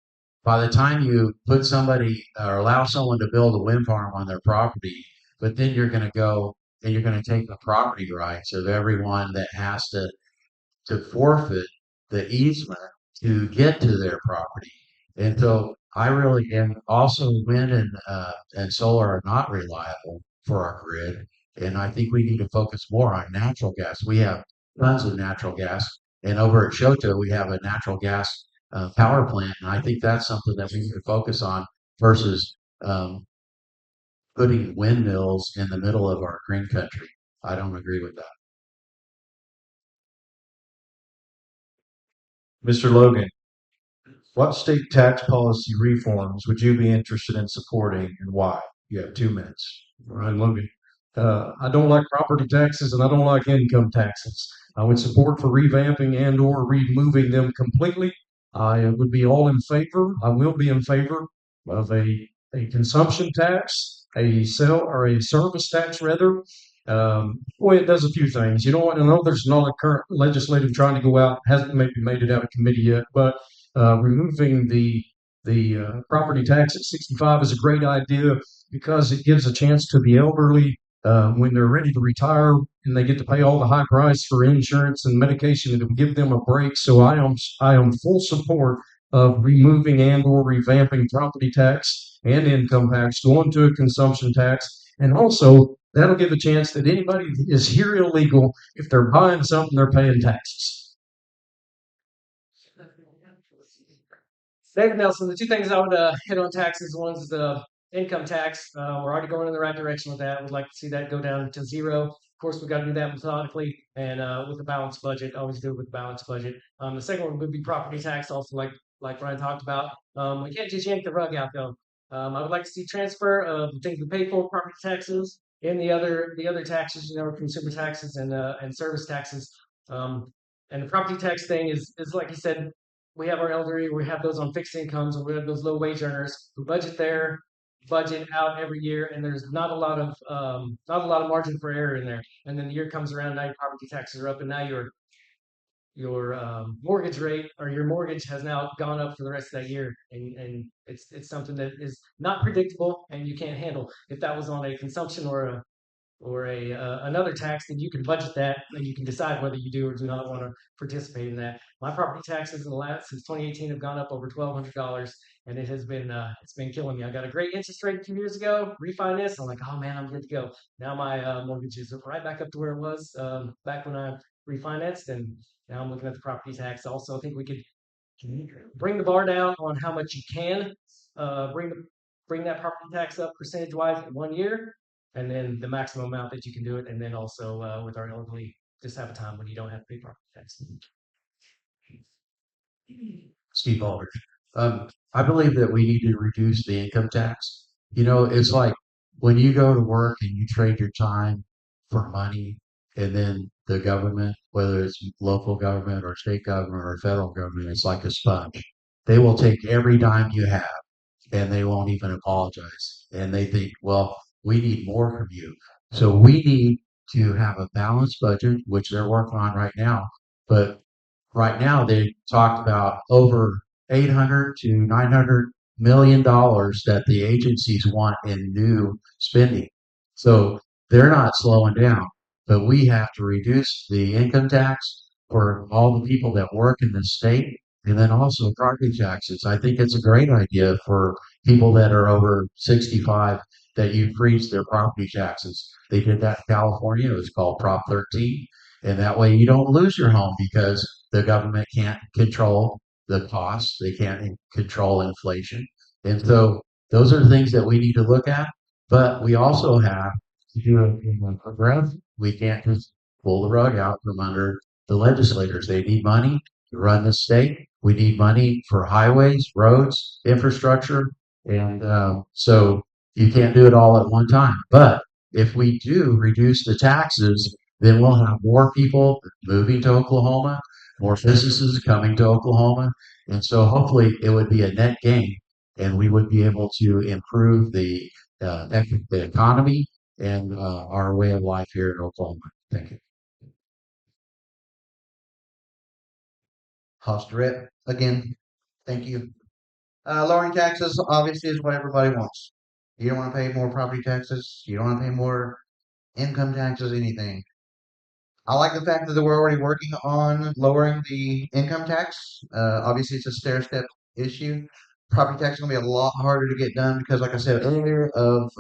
Speaker 4: by the time you put somebody or allow someone to build a wind farm on their property, but then you're going to go and you're going to take the property rights of everyone that has to forfeit the easement to get to their property. And so I really, and also wind and solar are not reliable for our grid. And I think we need to focus more on natural gas. We have tons of natural gas. And over at Shoto, we have a natural gas power plant. And I think that's something that we need to focus on versus putting windmills in the middle of our green country. I don't agree with that.
Speaker 3: Mr. Logan, what state tax policy reforms would you be interested in supporting and why? You have 2 minutes.
Speaker 6: Bryan Logan. I don't like property taxes and I don't like income taxes. I would support for revamping and or removing them completely. I would be all in favor. I will be in favor of a consumption tax, a service tax rather. Boy, it does a few things. You know what? I know there's not a current legislative trying to go out, hasn't maybe made it out of committee yet, but removing the property tax at 65 is a great idea because it gives a chance to the elderly when they're ready to retire and they get to pay all the high price for insurance and medication, it'll give them a break. So I am full support of removing and or revamping property tax and income tax, going to a consumption tax, and also that'll give a chance that anybody that is here illegal, if they're buying something, they're paying taxes.
Speaker 7: David Nelson, the two things I would hit on taxes, one's the income tax. We're already going in the right direction with that. We'd like to see that go down to zero. Of course, we've got to do that methodically and with a balanced budget. Always do it with a balanced budget. The second one would be property tax, also like Bryan talked about. We can't just yank the rug out though. I would like to see transfer of the things we pay for, property taxes, and the other taxes, consumer taxes and service taxes. And the property tax thing is like you said, we have our elderly, we have those on fixed incomes, and we have those low wage earners who budget out every year, and there's not a lot of margin for error in there. And then the year comes around, now your property taxes are up, and now your mortgage rate or your mortgage has now gone up for the rest of that year, and it's something that is not predictable and you can't handle. If that was on a consumption or another tax, then you can budget that and you can decide whether you do or do not want to participate in that. My property taxes since 2018 have gone up over $1,200, and it has been it's been killing me. I got a great interest rate 2 years ago, refinanced. I'm like, oh man, I'm good to go. Now my mortgage is right back up to where it was back when I refinanced, and now I'm looking at the property tax. Also, I think we could bring the bar down on how much you can bring that property tax up percentage wise in 1 year, and then the maximum amount that you can do it, and then also with our elderly, just have a time when you don't have to pay property tax.
Speaker 4: Steve Baldrige. I believe that we need to reduce the income tax. It's like when you go to work and you trade your time for money, and then the government, whether it's local government or state government or federal government, it's like a sponge. They will take every dime you have and they won't even apologize. And they think, well, we need more from you. So we need to have a balanced budget, which they're working on right now. But right now they talked about over 800 to 900 million dollars that the agencies want in new spending. So they're not slowing down, but we have to reduce the income tax for all the people that work in the state, and then also property taxes. I think it's a great idea for people that are over 65 that you freeze their property taxes. They did that in California. It was called Prop 13. And that way you don't lose your home because the government can't control the costs. They can't control inflation. And so those are the things that we need to look at. But we also have to do it in a progressive. We can't just pull the rug out from under the legislators. They need money to run the state. We need money for highways, roads, infrastructure. And so you can't do it all at one time. But if we do reduce the taxes, then we'll have more people moving to Oklahoma, more businesses coming to Oklahoma. And so hopefully it would be a net gain, and we would be able to improve the economy and our way of life here in Oklahoma. Thank you.
Speaker 5: House Durrett, again, thank you. Lowering taxes obviously is what everybody wants. You don't want to pay more property taxes. You don't want to pay more income taxes, anything. I like the fact that we're already working on lowering the income tax. Obviously, it's a stair-step issue. Property tax is going to be a lot harder to get done because, like I said earlier, of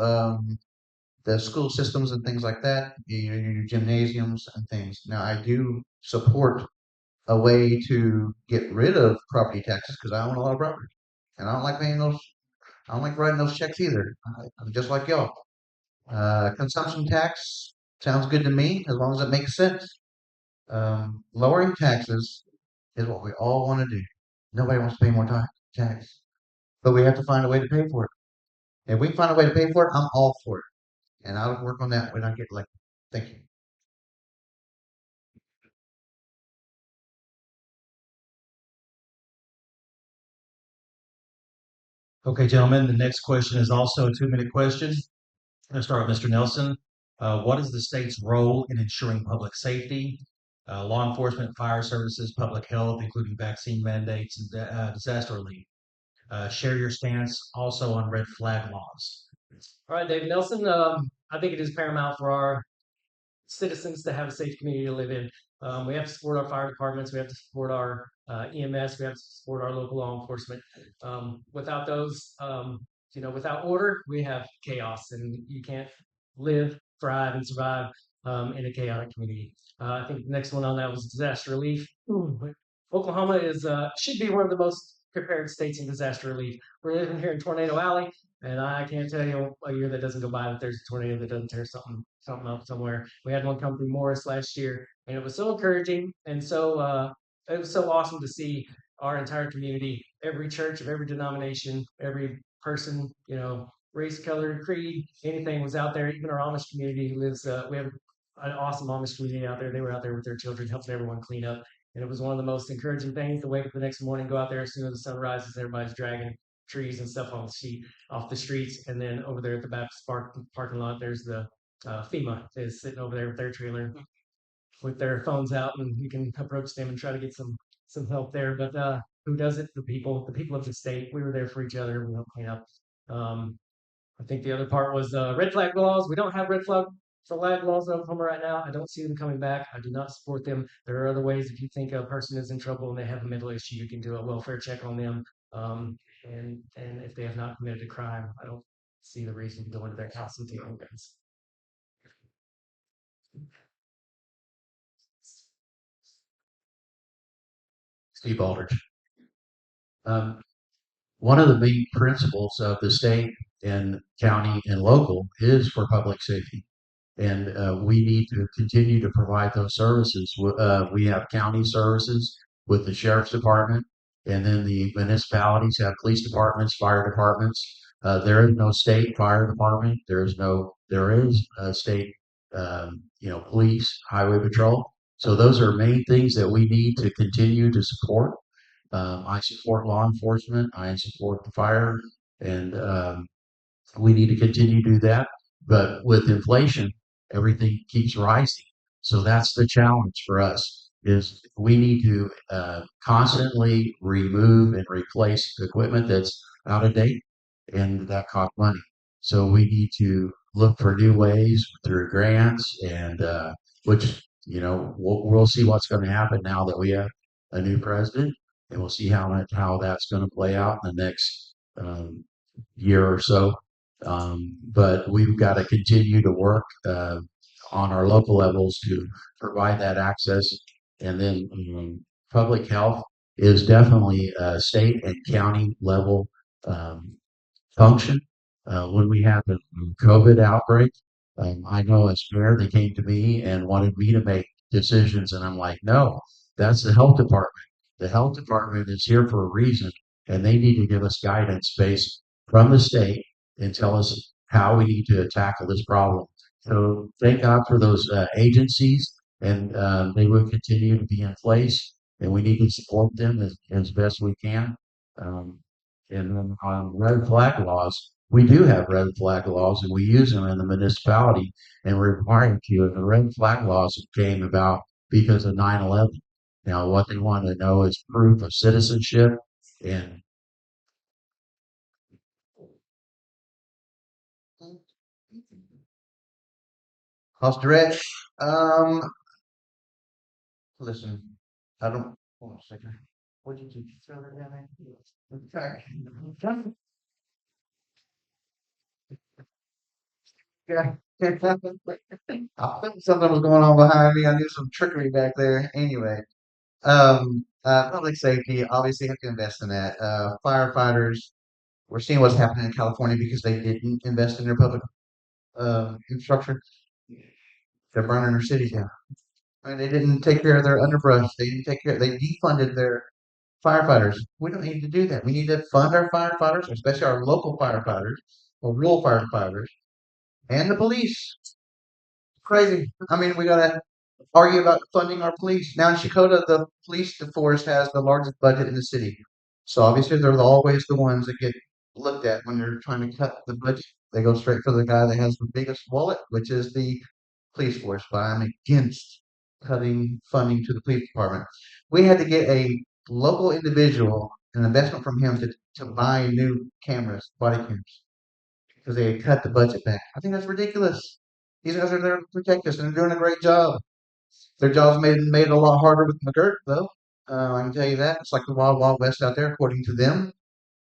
Speaker 5: the school systems and things like that, your gymnasiums and things. Now, I do support a way to get rid of property taxes because I own a lot of property, and I don't like paying those. I don't like writing those checks either. I'm just like y'all. Consumption tax sounds good to me as long as it makes sense. Lowering taxes is what we all want to do. Nobody wants to pay more tax, but we have to find a way to pay for it. If we can find a way to pay for it, I'm all for it, and I'll work on that when I get elected. Thank you.
Speaker 1: Okay, gentlemen, the next question is also a 2-minute question. Let's start with Mr. Nelson. What is the state's role in ensuring public safety, law enforcement, fire services, public health, including vaccine mandates and disaster relief? Share your stance also on red flag laws.
Speaker 7: All right, David Nelson. I think it is paramount for our citizens to have a safe community to live in. We have to support our fire departments. We have to support our EMS. We have to support our local law enforcement. Without those, without order, we have chaos, and you can't live, thrive, and survive in a chaotic community. I think the next one on that was disaster relief. Oklahoma should be one of the most prepared states in disaster relief. We're living here in Tornado Alley, and I can't tell you a year that doesn't go by that there's a tornado that doesn't tear something up somewhere. We had one come through Morris last year, and it was so encouraging, and it was so awesome to see our entire community, every church of every denomination, every person, race, color, creed, anything was out there. Even our Amish community lives. We have an awesome Amish community out there. They were out there with their children, helping everyone clean up. And it was one of the most encouraging things to wake up the next morning, go out there as soon as the sun rises, everybody's dragging trees and stuff off the streets. And then over there at the Baptist parking lot, there's the FEMA is sitting over there with their trailer with their phones out, and you can approach them and try to get some help there. But who does it? The people of the state. We were there for each other. We helped clean up. I think the other part was red flag laws. We don't have red flag laws in Oklahoma right now. I don't see them coming back. I do not support them. There are other ways. If you think a person is in trouble and they have a mental issue, you can do a welfare check on them. And if they have not committed a crime, I don't see the reason to go into their house and take their guns.
Speaker 4: Steve Baldrige. One of the main principles of the state and county and local is for public safety. And we need to continue to provide those services. We have county services with the sheriff's department, and then the municipalities have police departments, fire departments. There is no state fire department. There is a state, police, highway patrol. So those are main things that we need to continue to support. I support law enforcement. I support the fire, and we need to continue to do that. But with inflation, everything keeps rising. So that's the challenge for us is we need to constantly remove and replace equipment that's out of date and that costs money. So we need to look for new ways through grants and which, we'll see what's going to happen now that we have a new president, and we'll see how that's going to play out in the next year or so. But we've got to continue to work on our local levels to provide that access. And then public health is definitely a state and county level function. When we had the COVID outbreak, I know as mayor, they came to me and wanted me to make decisions. And I'm like, no, that's the health department. The health department is here for a reason, and they need to give us guidance based from the state and tell us how we need to tackle this problem. So thank God for those agencies, and they will continue to be in place, and we need to support them as best we can. Um, and then on red flag laws, we do have red flag laws, and we use them in the municipality, and we're required to. And the red flag laws came about because of 9/11. Now, what they want to know is proof of citizenship and
Speaker 5: House Durrett. Listen, I don't. Hold on a second. What did you throw that down there? Sorry. Yeah. I think something was going on behind me. I knew some trickery back there. Anyway, public safety, obviously have to invest in that. Firefighters, we're seeing what's happening in California because they didn't invest in their public infrastructure. They're burning their cities down. I mean, they didn't take care of their underbrush. They defunded their firefighters. We don't need to do that. We need to fund our firefighters, especially our local firefighters or rural firefighters and the police. Crazy. I mean, we gotta argue about funding our police. Now in Dakota, the police force has the largest budget in the city. So obviously they're always the ones that get looked at when they're trying to cut the budget. They go straight for the guy that has the biggest wallet, which is the police force. But I'm against cutting funding to the police department. We had to get a local individual, an investment from him to buy new cameras, body cameras. because they cut the budget back. I think that's ridiculous. These guys are there to protect us, and they're doing a great job. Their job's made it a lot harder with McGirt, though. I can tell you that. It's like the Wild Wild West out there, according to them.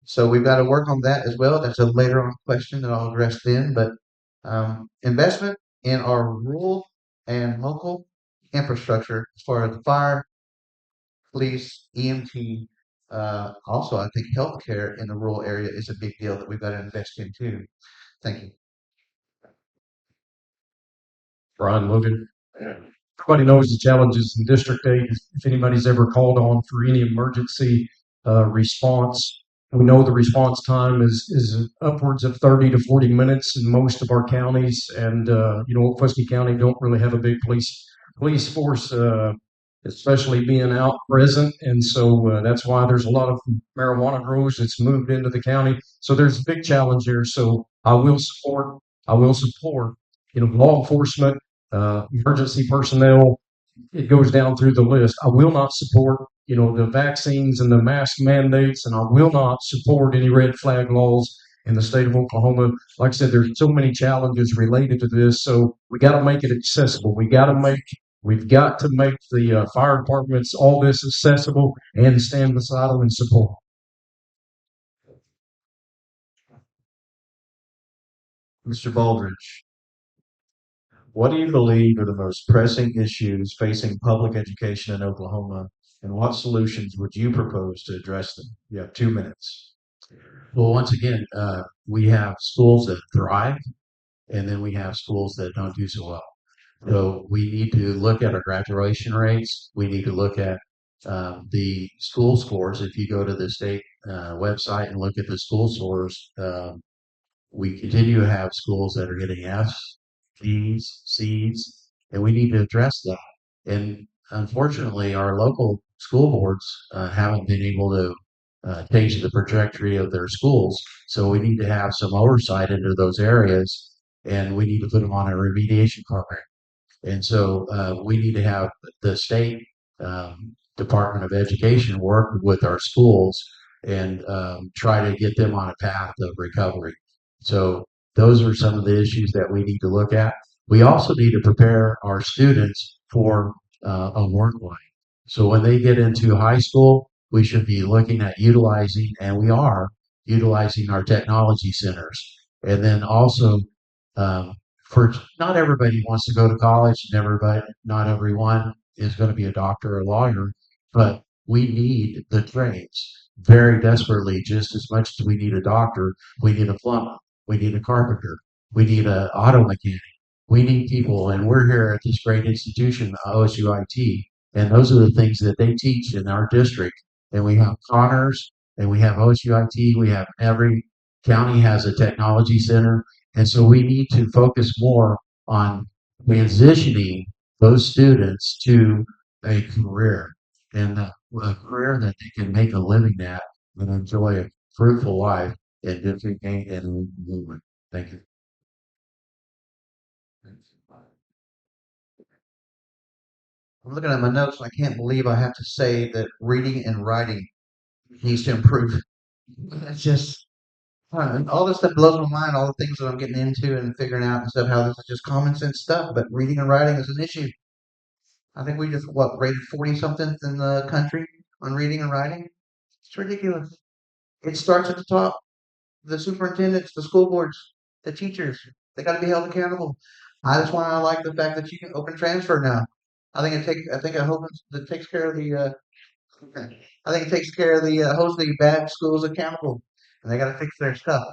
Speaker 5: So we've got to work on that as well. That's a later on question that I'll address then. But investment in our rural and local infrastructure as far as the fire, police, EMT. Also, I think healthcare in the rural area is a big deal that we've got to invest in too. Thank you.
Speaker 6: Bryan, Logan. Everybody knows the challenges in District 8. If anybody's ever called on for any emergency response, we know the response time is upwards of 30 to 40 minutes in most of our counties. And, Okmulgee County don't really have a big police force, especially being out present. And so that's why there's a lot of marijuana growers that's moved into the county. So there's a big challenge there. So I will support, law enforcement, emergency personnel. It goes down through the list. I will not support, the vaccines and the mask mandates, and I will not support any red flag laws in the state of Oklahoma. Like I said, there's so many challenges related to this, so we got to make it accessible. We've got to make the fire departments all this accessible and stand beside them and support.
Speaker 3: Mr. Baldrige, what do you believe are the most pressing issues facing public education in Oklahoma, and what solutions would you propose to address them? You have 2 minutes.
Speaker 4: Well, once again, we have schools that thrive, and then we have schools that don't do so well. So we need to look at our graduation rates. We need to look at the school scores. If you go to the state website and look at the school scores, we continue to have schools that are getting Fs, Ds, Cs, and we need to address that. And unfortunately, our local school boards haven't been able to change the trajectory of their schools. So we need to have some oversight into those areas, and we need to put them on a remediation program. And so we need to have the state Department of Education work with our schools and try to get them on a path of recovery. So those are some of the issues that we need to look at. We also need to prepare our students for a work life. So when they get into high school, we should be looking at utilizing, and we are utilizing our technology centers. And then also, for not everybody wants to go to college, not everyone is going to be a doctor or a lawyer, but we need the trades very desperately, just as much as we need a doctor. We need a plumber, we need a carpenter, we need an auto mechanic. We need people, and we're here at this great institution, OSUIT, and those are the things that they teach in our district. And we have Connors, and we have OSUIT, we have every county has a technology center. And so we need to focus more on transitioning those students to a career, and a career that they can make a living at and enjoy a fruitful life in District 8 and movement. Thank you.
Speaker 5: I'm looking at my notes, and I can't believe I have to say that reading and writing needs to improve. That's just all this stuff blows my mind. All the things that I'm getting into and figuring out and stuff. How this is just common sense stuff, but reading and writing is an issue. I think we just rated 40 something in the country on reading and writing. It's ridiculous. It starts at the top. The superintendents, the school boards, the teachers. They got to be held accountable. That's why I like the fact that you can open transfer now. I hope that takes care of the. I think it takes care of the holds the bad schools accountable, and they got to fix their stuff.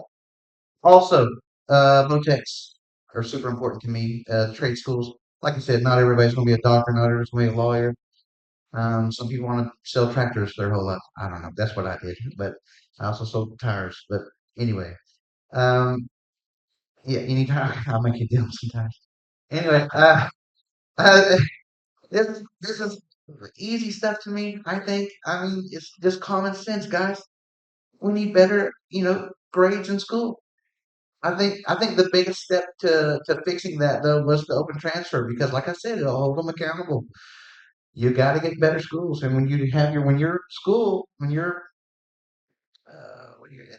Speaker 5: Also, MOTEX are super important to me. The trade schools, like I said, not everybody's going to be a doctor, not everybody's going to be a lawyer. Some people want to sell tractors their whole life. I don't know. That's what I did, but I also sold tires. But anyway, um, yeah, anytime I'll make you deal sometimes. Anyway, uh, this is easy stuff to me. I think. I mean, it's just common sense, guys. We need better, grades in school. I think the biggest step to fixing that though was the open transfer because, like I said, it'll hold them accountable. You got to get better schools, and when you have your when your school when your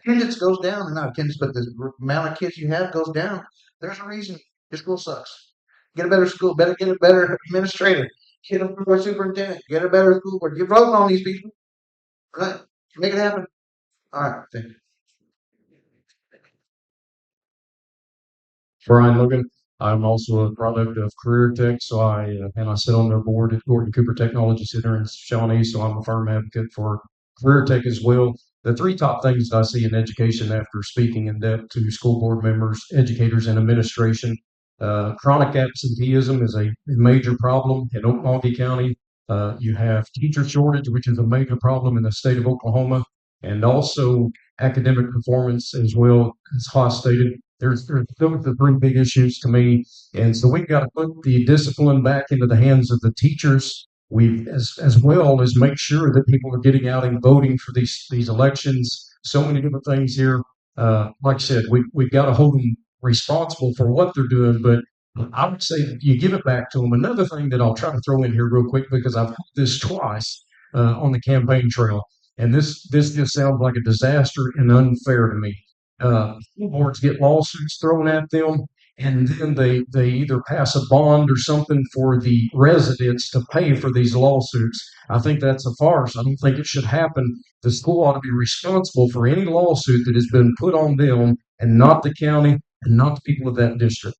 Speaker 5: attendance goes down, and not attendance, but the amount of kids you have goes down. There's a reason your school sucks. Get a better school, get a better administrator, get a better superintendent, get a better school board. You're voting on these people, right? Make it happen. All right, thank you.
Speaker 6: Bryan Logan. I'm also a product of Career Tech, so I sit on their board at Gordon Cooper Technology Center in Shawnee. So I'm a firm advocate for Career Tech as well. The three top things I see in education after speaking in depth to school board members, educators, and administration. Chronic absenteeism is a major problem in Okmulgee County. You have teacher shortage, which is a major problem in the state of Oklahoma, and also academic performance as well, as Haas stated. There's those are the three big issues to me, and so we've got to put the discipline back into the hands of the teachers. We as well as make sure that people are getting out and voting for these elections. So many different things here. Like I said, we've got to hold them responsible for what they're doing, but I would say you give it back to them. Another thing that I'll try to throw in here real quick because I've heard this twice on the campaign trail, and this just sounds like a disaster and unfair to me. School boards get lawsuits thrown at them, and then they either pass a bond or something for the residents to pay for these lawsuits. I think that's a farce. I don't think it should happen. The school ought to be responsible for any lawsuit that has been put on them and not the county and not the people of that district.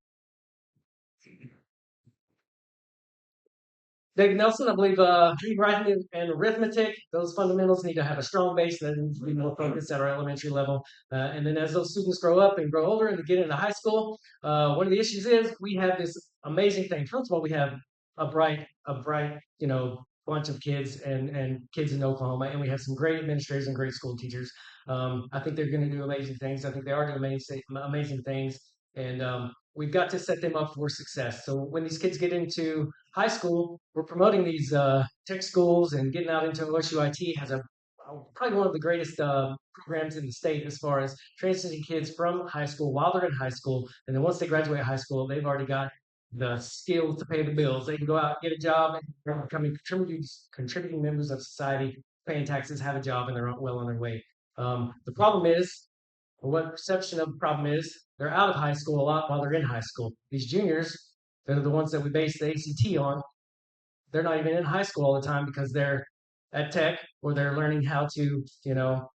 Speaker 7: David Nelson, I believe reading, writing, and arithmetic, those fundamentals need to have a strong base and then be more focused at our elementary level. And then as those students grow up and grow older and they get into high school, one of the issues is we have this amazing thing. First of all, we have a bright, bunch of kids and kids in Oklahoma, and we have some great administrators and great school teachers. I think they're going to do amazing things. I think they are doing amazing things, and we've got to set them up for success. So when these kids get into high school, we're promoting these tech schools and getting out into OSUIT has probably one of the greatest programs in the state as far as transitioning kids from high school while they're in high school, and then once they graduate high school, they've already got the skills to pay the bills. They can go out, get a job, and becoming contributing members of society, paying taxes, have a job, and they're well on their way. The problem is, or what perception of the problem is, they're out of high school a lot while they're in high school. These juniors, that are the ones that we base the ACT on, they're not even in high school all the time because they're at tech or they're learning how to,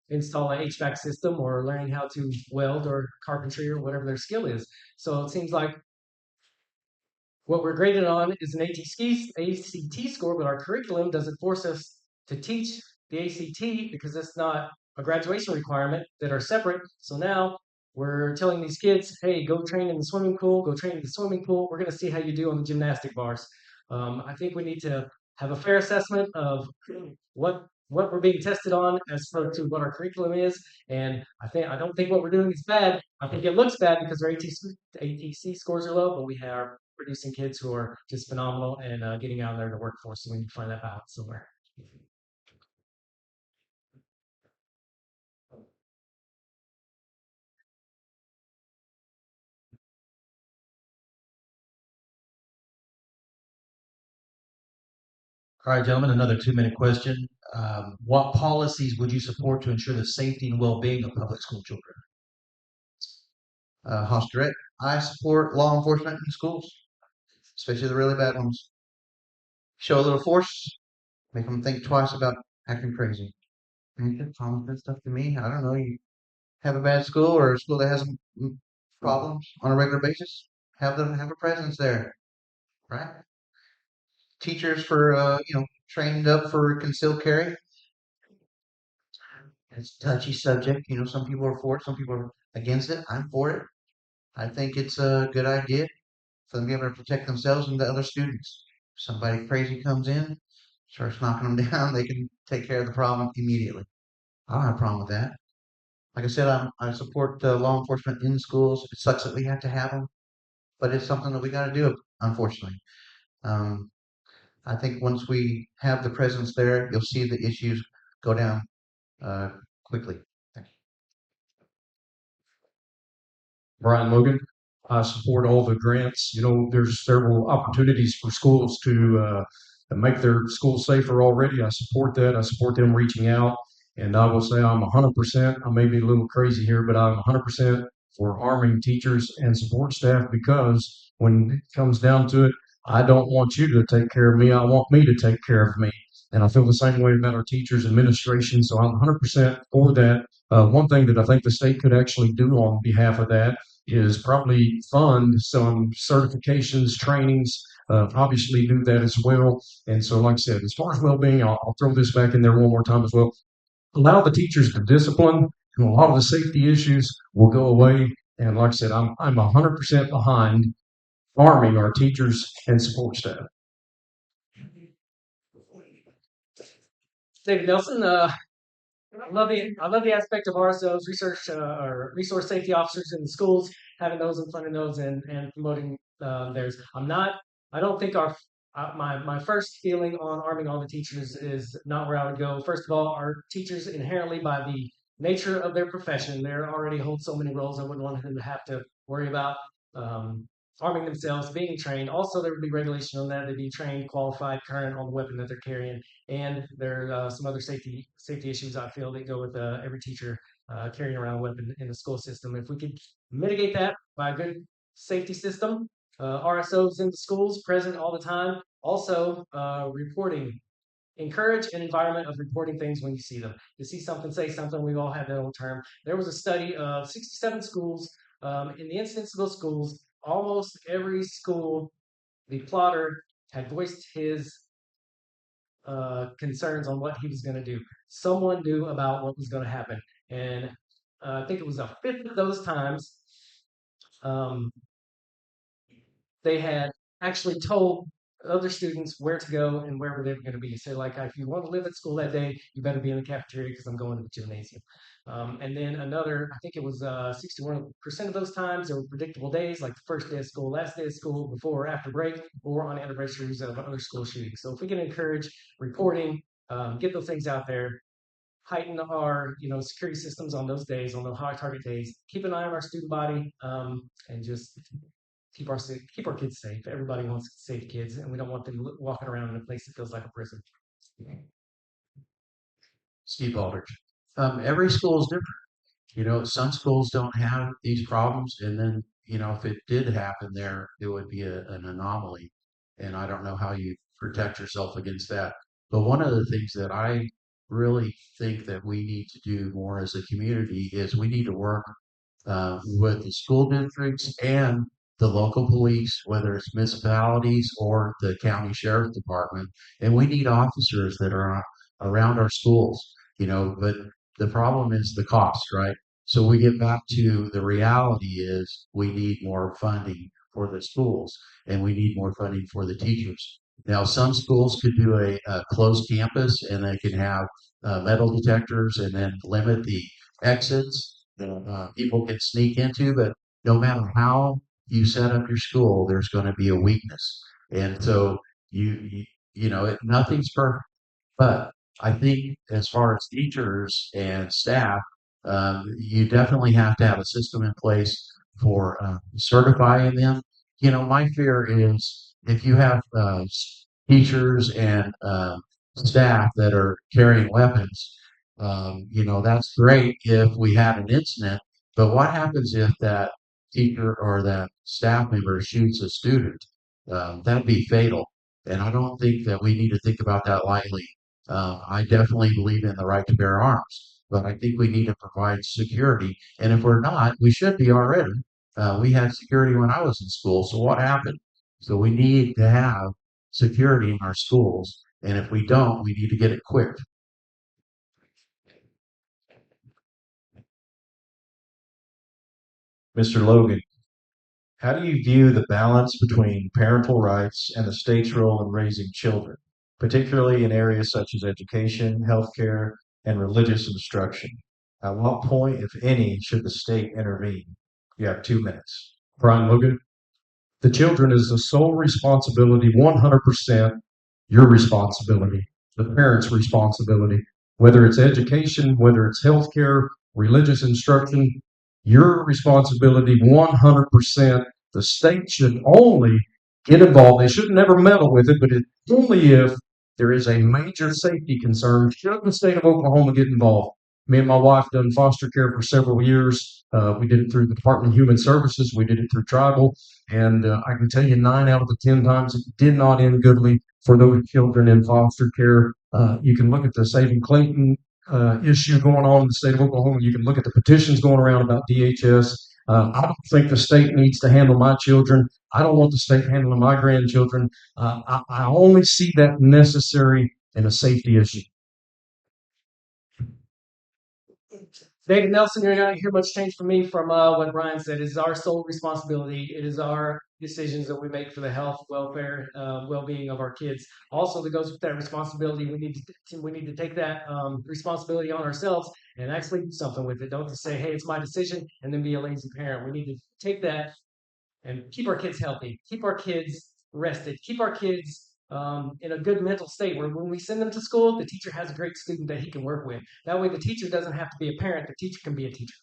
Speaker 7: install an HVAC system or learning how to weld or carpentry or whatever their skill is. So it seems like what we're graded on is an ACT score, but our curriculum doesn't force us to teach the ACT because it's not a graduation requirement that are separate. So now we're telling these kids, hey, go train in the swimming pool, go train in the swimming pool. We're going to see how you do on the gymnastic bars. I think we need to have a fair assessment of what we're being tested on as opposed to what our curriculum is. And I don't think what we're doing is bad. I think it looks bad because our ATC scores are low, but we are producing kids who are just phenomenal and getting out there in the workforce. So we need to find that balance somewhere.
Speaker 1: All right, gentlemen, another 2-minute question. What policies would you support to ensure the safety and well-being of public school children?
Speaker 5: Haas Durrett, I support law enforcement in schools, especially the really bad ones. Show a little force, make them think twice about acting crazy. You can promise that stuff to me. I don't know. You have a bad school or a school that has problems on a regular basis. Have a presence there, right? Teachers for trained up for concealed carry. It's a touchy subject. Some people are for it, some people are against it. I'm for it. I think it's a good idea for them to be able to protect themselves and the other students. If somebody crazy comes in, starts knocking them down, they can take care of the problem immediately. I don't have a problem with that. Like I said, I support law enforcement in schools. It sucks that we have to have them, but it's something that we got to do, unfortunately. I think once we have the presence there, you'll see the issues go down quickly. Thank you.
Speaker 6: Bryan Logan. I support all the grants. There's several opportunities for schools to make their schools safer already. I support that. I support them reaching out. And I will say I'm 100%, I may be a little crazy here, but I'm 100% for arming teachers and support staff, because when it comes down to it, I don't want you to take care of me. I want me to take care of me. And I feel the same way about our teachers administration. So I'm 100% for that. One thing that I think the state could actually do on behalf of that is probably fund some certifications, trainings, obviously do that as well. And so, like I said, as far as well-being, I'll throw this back in there one more time as well. Allow the teachers to discipline, and a lot of the safety issues will go away. And like I said, I'm 100% behind arming our teachers and support staff.
Speaker 7: David Nelson, I love the aspect of RSOs, research or resource safety officers in the schools, having those in front of those and promoting theirs. I don't think my first feeling on arming all the teachers is not where I would go. First of all, our teachers inherently, by the nature of their profession, they already hold so many roles. I wouldn't want them to have to worry about arming themselves, being trained. Also, there would be regulation on that. They'd be trained, qualified, current on the weapon that they're carrying. And there are some other safety issues I feel that go with every teacher carrying around a weapon in the school system. If we could mitigate that by a good safety system, RSOs in the schools present all the time. Also, reporting. Encourage an environment of reporting things when you see them. You see something, say something. We all have that old term. There was a study of 67 schools. In the incidents of those schools, almost every school, the plotter had voiced his concerns on what he was going to do. Someone knew about what was going to happen. And I think it was a fifth of those times they had actually told other students where to go and where they were going to be. So, like, if you want to live at school that day, you better be in the cafeteria because I'm going to the gymnasium. And then another, I think it was 61% of those times, there were predictable days, like the first day of school, last day of school, before or after break, or on anniversaries of other school shootings. So if we can encourage reporting, get those things out there, heighten our security systems on those days, on the high target days, keep an eye on our student body, and just keep our kids safe. Everybody wants safe kids, and we don't want them walking around in a place that feels like a prison.
Speaker 4: Steve Baldrige. Every school is different. Some schools don't have these problems, and then, if it did happen there, it would be an anomaly. And I don't know how you protect yourself against that. But one of the things that I really think that we need to do more as a community is we need to work with the school districts and the local police, whether it's municipalities or the county sheriff department. And we need officers that are around our schools, but the problem is the cost, right? So we get back to the reality is we need more funding for the schools and we need more funding for the teachers. Now, some schools could do a closed campus and they can have metal detectors and then limit the exits that people can sneak into. But no matter how you set up your school, there's going to be a weakness. And so nothing's perfect. But I think as far as teachers and staff, you definitely have to have a system in place for certifying them. My fear is if you have teachers and staff that are carrying weapons, that's great if we had an incident. But what happens if that teacher or that staff member shoots a student? That'd be fatal. And I don't think that we need to think about that lightly. I definitely believe in the right to bear arms, but I think we need to provide security. And if we're not, we should be already. We had security when I was in school. So what happened? So we need to have security in our schools. And if we don't, we need to get it quick.
Speaker 3: Mr. Logan, how do you view the balance between parental rights and the state's role in raising children, particularly in areas such as education, healthcare, and religious instruction? At what point, if any, should the state intervene? You have 2 minutes.
Speaker 6: Bryan, Logan, the children is the sole responsibility, 100% your responsibility, the parents' responsibility, whether it's education, whether it's healthcare, religious instruction, your responsibility 100%. The state should only get involved. They should never meddle with it, but it's only if there is a major safety concern should the state of Oklahoma get involved. Me and my wife done foster care for several years. We did it through the Department of Human Services. We did it through tribal. And I can tell you 9 out of the 10 times it did not end goodly for those children in foster care. You can look at the Saving Clayton issue going on in the state of Oklahoma. You can look at the petitions going around about DHS. I don't think the state needs to handle my children. I don't want the state handling my grandchildren. I only see that necessary in a safety issue.
Speaker 7: David Nelson, you're not going to hear much change from me from what Bryan said. It is our sole responsibility. It is our decisions that we make for the health, welfare, well-being of our kids. Also, that goes with that responsibility. We need to take that responsibility on ourselves and actually do something with it. Don't just say, "Hey, it's my decision," and then be a lazy parent. We need to take that and keep our kids healthy, keep our kids rested, keep our kids in a good mental state where when we send them to school, the teacher has a great student that he can work with. That way, the teacher doesn't have to be a parent, the teacher can be a teacher.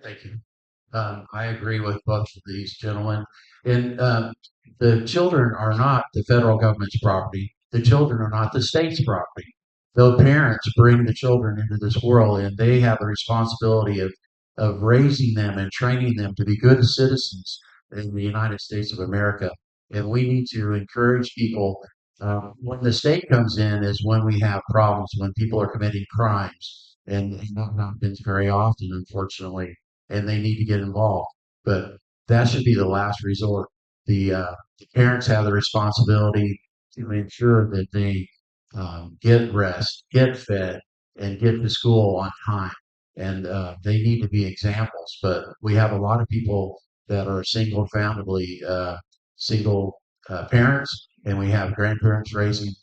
Speaker 4: Thank you. I agree with both of these gentlemen. And the children are not the federal government's property. The children are not the state's property. The parents bring the children into this world, and they have the responsibility of raising them and training them to be good citizens in the United States of America. And we need to encourage people. When the state comes in is when we have problems, when people are committing crimes, and that happens very often, unfortunately, and they need to get involved. But that should be the last resort. The parents have the responsibility to ensure that they get rest, get fed, and get to school on time. And they need to be examples. But we have a lot of people that are single parents, and we have grandparents raising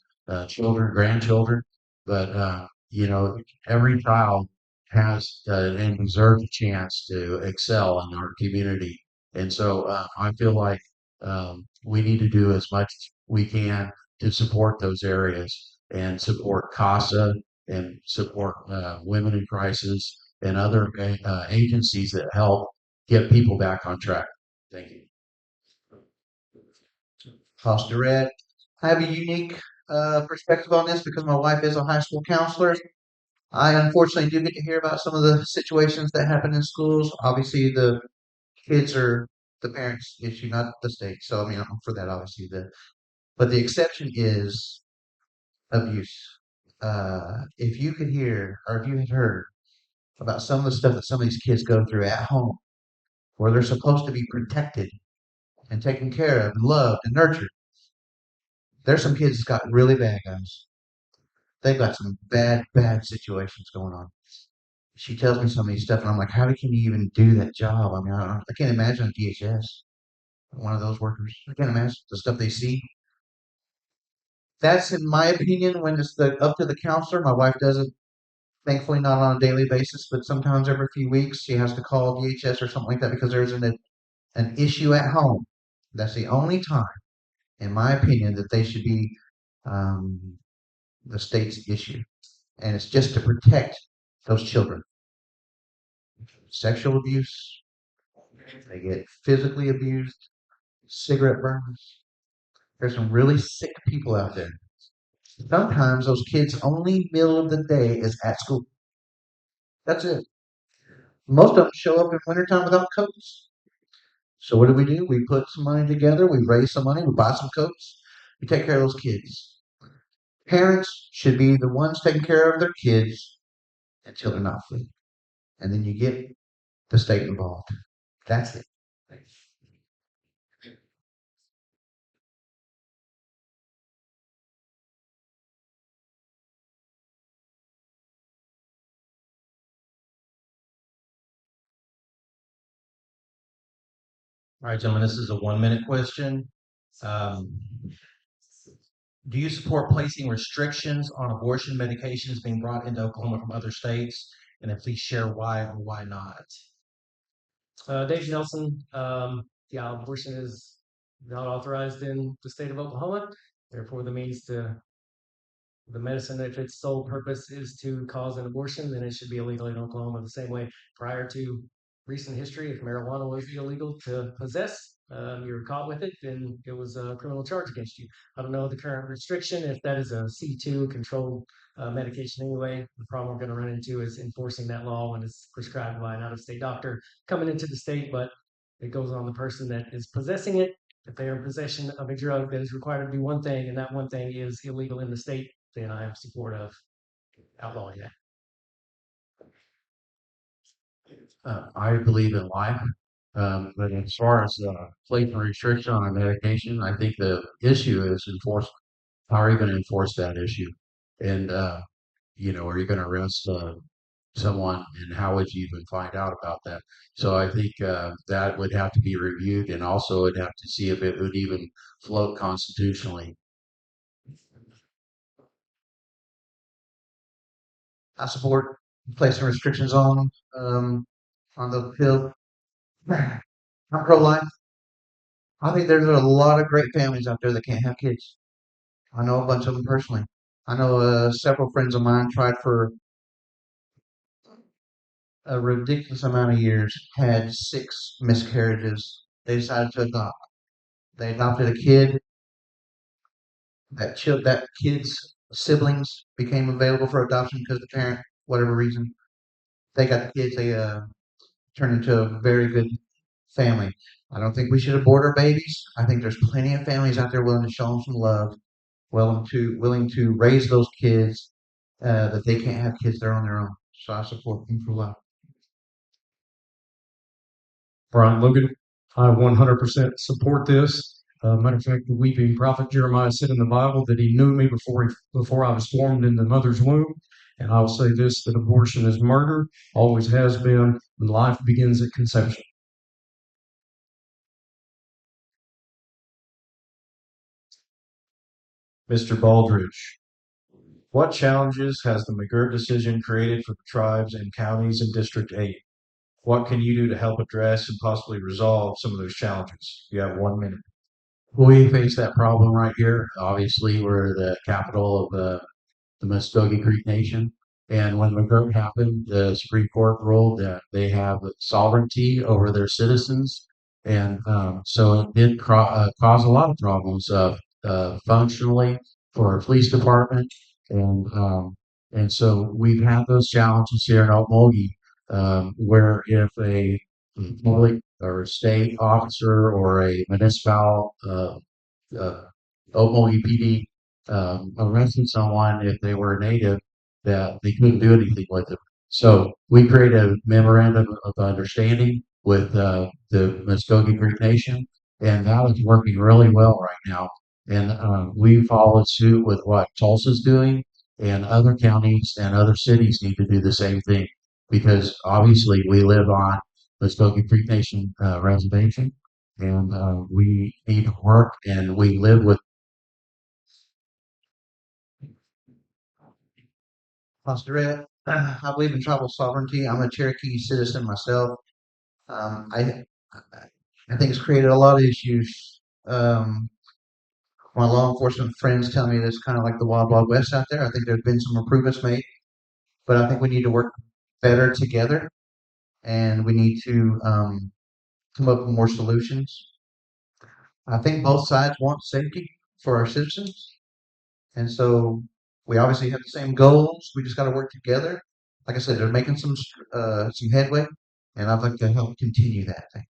Speaker 4: children, grandchildren. But every child has and deserves a chance to excel in our community. And so I feel like we need to do as much as we can to support those areas and support CASA and support Women in Crisis and other agencies that help get people back on track. Thank you.
Speaker 5: House Durrett. I have a unique perspective on this because my wife is a high school counselor. I unfortunately do get to hear about some of the situations that happen in schools. Obviously, the kids are the parents' issue, not the state. So I mean, I'm for that, obviously. But the exception is abuse. If you could hear, or if you had heard about some of the stuff that some of these kids go through at home, where they're supposed to be protected and taken care of and loved and nurtured, there's some kids that's got really bad, guys. They've got some bad, bad situations going on. She tells me some of these stuff, and I'm like, how can you even do that job? I mean, I can't imagine a DHS, one of those workers. I can't imagine the stuff they see. That's, in my opinion, when it's up to the counselor. My wife does it, thankfully, not on a daily basis, but sometimes every few weeks she has to call DHS or something like that because there's an issue at home. That's the only time, in my opinion, that they should be the state's issue. And it's just to protect those children. Sexual abuse, they get physically abused, cigarette burns. There's some really sick people out there. Sometimes those kids' only meal of the day is at school. That's it. Most of them show up in wintertime without coats. So what do? We put some money together, we raise some money, we buy some coats, we take care of those kids. Parents should be the ones taking care of their kids until they're not free. And then you get the state involved. That's it.
Speaker 1: All right, gentlemen, this is a 1 minute question. Um, do you support placing restrictions on abortion medications being brought into Oklahoma from other states? And then please share why or why not.
Speaker 7: Dave Nelson, yeah, abortion is not authorized in the state of Oklahoma. Therefore, the medicine, if its sole purpose is to cause an abortion, then it should be illegal in Oklahoma. The same way prior to recent history, if marijuana was illegal to possess, you were caught with it, then it was a criminal charge against you. I don't know the current restriction, if that is a C2 controlled medication anyway. The problem we're going to run into is enforcing that law when it's prescribed by an out-of-state doctor coming into the state, but it goes on the person that is possessing it. If they are in possession of a drug that is required to do one thing, and that one thing is illegal in the state, then I am support of outlawing that.
Speaker 4: I believe in life, but as far as placing a restriction on a medication, I think the issue is enforcement. How are you going to enforce that issue? And are you going to arrest someone, and how would you even find out about that? So I think that would have to be reviewed, and also would have to see if it would even float constitutionally.
Speaker 5: I support placing restrictions on the pill. I'm pro-life. I think there's a lot of great families out there that can't have kids. I know a bunch of them personally. I know several friends of mine tried for a ridiculous amount of years, had 6 miscarriages. They decided to adopt. They adopted a kid. That kid's siblings became available for adoption because the parent, whatever reason, they got the kids. They turned into a very good family. I don't think we should abort our babies. I think there's plenty of families out there willing to show them some love, willing to raise those kids that they can't have kids there on their own. So I support them for life.
Speaker 6: Bryan Logan, I 100% support this. Matter of fact, the weeping prophet Jeremiah said in the Bible that he knew me before I was formed in the mother's womb. And I'll say this, that abortion is murder, always has been, and life begins at conception.
Speaker 3: Mr. Baldrige, what challenges has the McGirt decision created for the tribes and counties in District 8? What can you do to help address and possibly resolve some of those challenges? You have 1 minute.
Speaker 4: We face that problem right here. Obviously, we're the capital of the Muskogee Creek Nation. And when McGirt happened, the Supreme Court ruled that they have sovereignty over their citizens. And so it did cause a lot of problems functionally for our police department. And so we've had those challenges here in Okmulgee, where if a public or state officer or a municipal Okmulgee PD arrested someone if they were a native, that they couldn't do anything with them. So we created a memorandum of understanding with the Muskogee Creek Nation, and that is working really well right now. And we followed suit with what Tulsa's doing, and other counties and other cities need to do the same thing, because obviously we live on Muskogee Creek Nation reservation, and we need to work, and we live with.
Speaker 5: Durrett, I believe in tribal sovereignty. I'm a Cherokee citizen myself. I think it's created a lot of issues. My law enforcement friends tell me that it's kind of like the Wild Wild West out there. I think there's been some improvements made, but I think we need to work better together, and we need to come up with more solutions. I think both sides want safety for our citizens, and so we obviously have the same goals. We just got to work together. Like I said, they're making some headway, and I'd like to help continue that thing.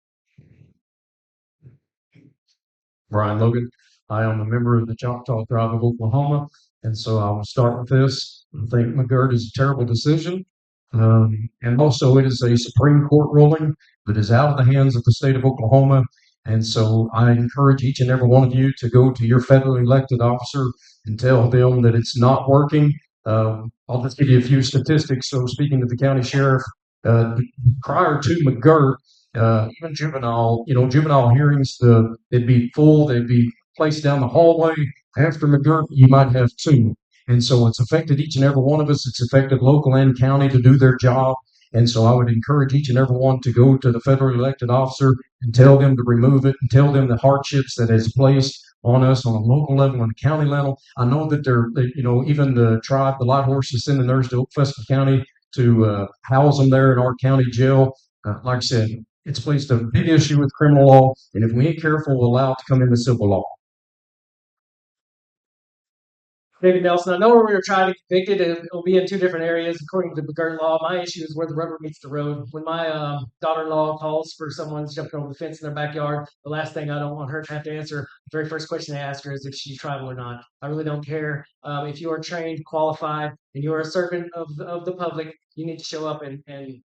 Speaker 6: Bryan Logan, I am a member of the Choctaw Tribe of Oklahoma, and so I will start with this. I think McGirt is a terrible decision, and also it is a Supreme Court ruling that is out of the hands of the state of Oklahoma. And so I encourage each and every one of you to go to your federally elected officer and tell them that it's not working. I'll just give you a few statistics. So speaking to the county sheriff, prior to McGirt, even juvenile hearings, they'd be full, they'd be placed down the hallway. After McGirt, you might have 2. And so it's affected each and every one of us. It's affected local and county to do their job. And so I would encourage each and every one to go to the federally elected officer and tell them to remove it, and tell them the hardships that is placed on us on a local level and a county level. I know that even the tribe, the Light Horse, is sending theirs to Festival County to house them there in our county jail. Like I said, It's placed a big issue with criminal law, and if we ain't careful, we'll allow it to come into civil law.
Speaker 7: David Nelson, I know where we were trying to convict it. It'll be in two different areas according to the McGirt law. My issue is where the rubber meets the road. When my daughter-in-law calls for someone jumping over the fence in their backyard, the last thing I don't want her to have to answer, the very first question I ask her is if she's tribal or not. I really don't care. If you are trained, qualified, and you are a servant of the public, you need to show up and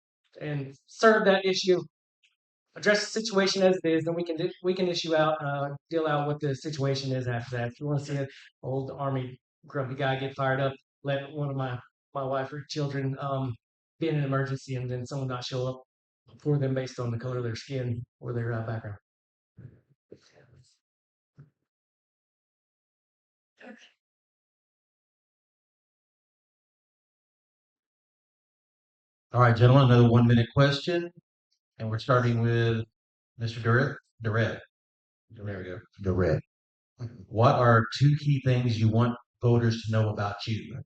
Speaker 7: serve that issue. Address the situation as it is, then we can deal out what the situation is after that. If you want to see an old Army grumpy guy get fired up, let one of my wife or children be in an emergency, and then someone not show up for them based on the color of their skin or their background.
Speaker 4: All right, gentlemen, another 1 minute question. And we're starting with Mr. Durrett. Durrett. There we go.
Speaker 5: Durrett.
Speaker 4: What are two key things you want voters to know about you?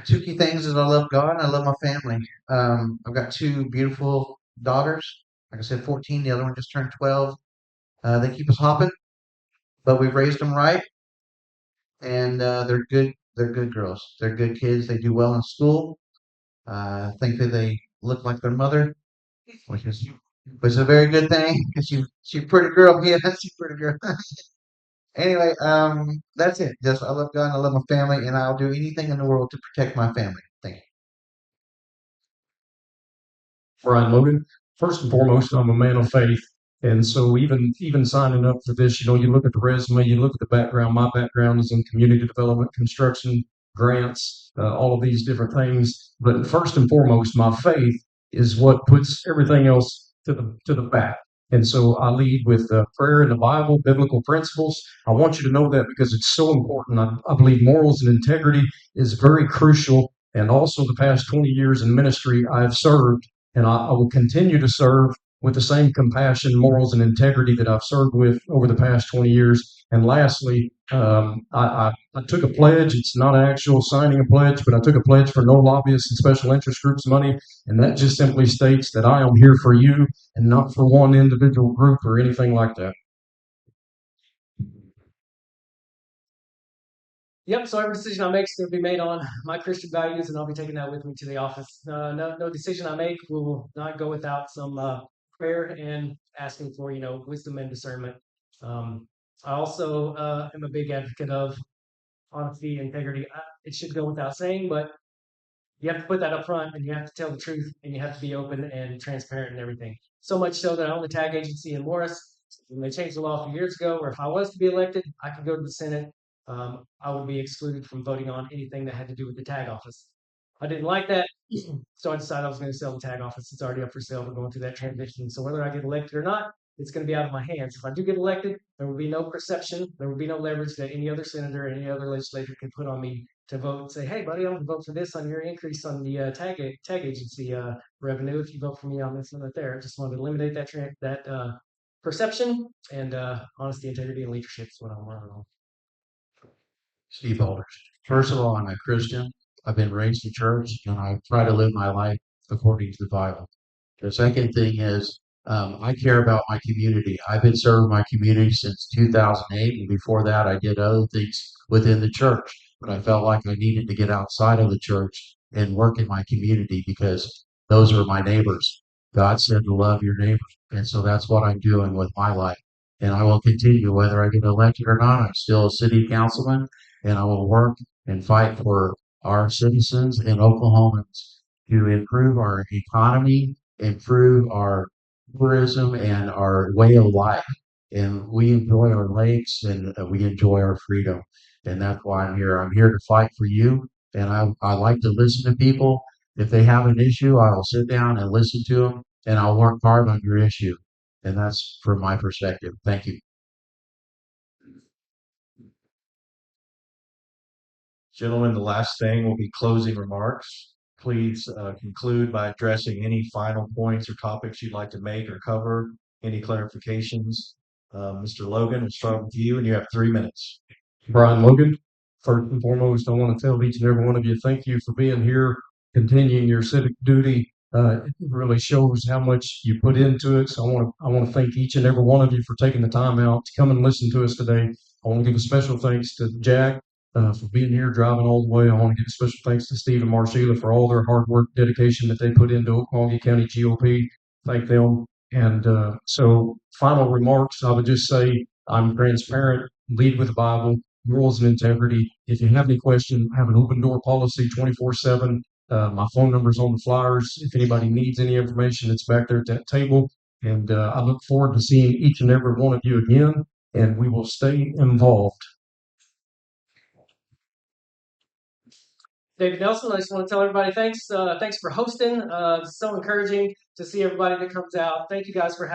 Speaker 5: Two key things is I love God and I love my family. I've got two beautiful daughters. Like I said, 14. The other one just turned 12. They keep us hopping, but we've raised them right, and they're good. They're good girls. They're good kids. They do well in school. I think that they look like their mother, which is a very good thing because she's a pretty girl. Yeah, she's a pretty girl. Anyway, that's it. Just I love God and I love my family, and I'll do anything in the world to protect my family. Thank you.
Speaker 6: Bryan Logan. First and foremost, I'm a man of faith. And so even signing up for this, you look at the resume, you look at the background. My background is in community development, construction, grants, all of these different things. But first and foremost, my faith is what puts everything else to the back. And so I lead with prayer and the Bible, biblical principles. I want you to know that because it's so important. I believe morals and integrity is very crucial. And also the past 20 years in ministry, I've served, and I will continue to serve with the same compassion, morals, and integrity that I've served with over the past 20 years. And lastly, I took a pledge. It's not actual signing a pledge, but I took a pledge for no lobbyists and special interest groups money. And that just simply states that I am here for you and not for one individual group or anything like that.
Speaker 7: Yep. So every decision I make is going to be made on my Christian values, and I'll be taking that with me to the office. No decision I make will not go without some prayer and asking for wisdom and discernment. I also am a big advocate of honesty, integrity. It should go without saying, but you have to put that up front, and you have to tell the truth, and you have to be open and transparent and everything. So much so that I own the tag agency in Morris. When they changed the law a few years ago, where if I was to be elected, I could go to the Senate. I would be excluded from voting on anything that had to do with the tag office. I didn't like that, so I decided I was going to sell the tag office. It's already up for sale. We're going through that transition. So whether I get elected or not, it's going to be out of my hands. If I do get elected, there will be no perception, there will be no leverage that any other senator, any other legislator can put on me to vote and say, hey, buddy, I'm going to vote for this on your increase on the tag agency revenue if you vote for me on this and that there. I just wanted to eliminate that perception, and honesty, integrity, and leadership is what I'm running on.
Speaker 4: Steve Baldrige. First of all, I'm a Christian. I've been raised in church, and I try to live my life according to the Bible. The second thing is I care about my community. I've been serving my community since 2008, and before that, I did other things within the church. But I felt like I needed to get outside of the church and work in my community because those are my neighbors. God said to love your neighbor, and so that's what I'm doing with my life. And I will continue whether I get elected or not. I'm still a city councilman, and I will work and fight for our citizens and Oklahomans to improve our economy, improve our tourism, and our way of life. And we enjoy our lakes, and we enjoy our freedom. And that's why I'm here. I'm here to fight for you. And I like to listen to people. If they have an issue, I will sit down and listen to them, and I'll work hard on your issue. And that's from my perspective. Thank you.
Speaker 3: Gentlemen, the last thing will be closing remarks. Please conclude by addressing any final points or topics you'd like to make or cover, any clarifications. Mr. Logan, we'll start with you, and you have 3 minutes.
Speaker 6: Bryan Logan. First and foremost, I want to tell each and every one of you, thank you for being here, continuing your civic duty, It really shows how much you put into it. So I want to thank each and every one of you for taking the time out to come and listen to us today. I want to give a special thanks to Jack for being here, driving all the way. I want to give a special thanks to Steve and Marcella for all their hard work, dedication that they put into Okmulgee County GOP. Thank them. And so, final remarks, I would just say I'm transparent, lead with the Bible, morals and integrity. If you have any questions, I have an open door policy 24/7. My phone number's on the flyers. If anybody needs any information, it's back there at that table. And I look forward to seeing each and every one of you again, and we will stay involved.
Speaker 7: David Nelson, I just want to tell everybody thanks. Thanks for hosting. It's so encouraging to see everybody that comes out. Thank you guys for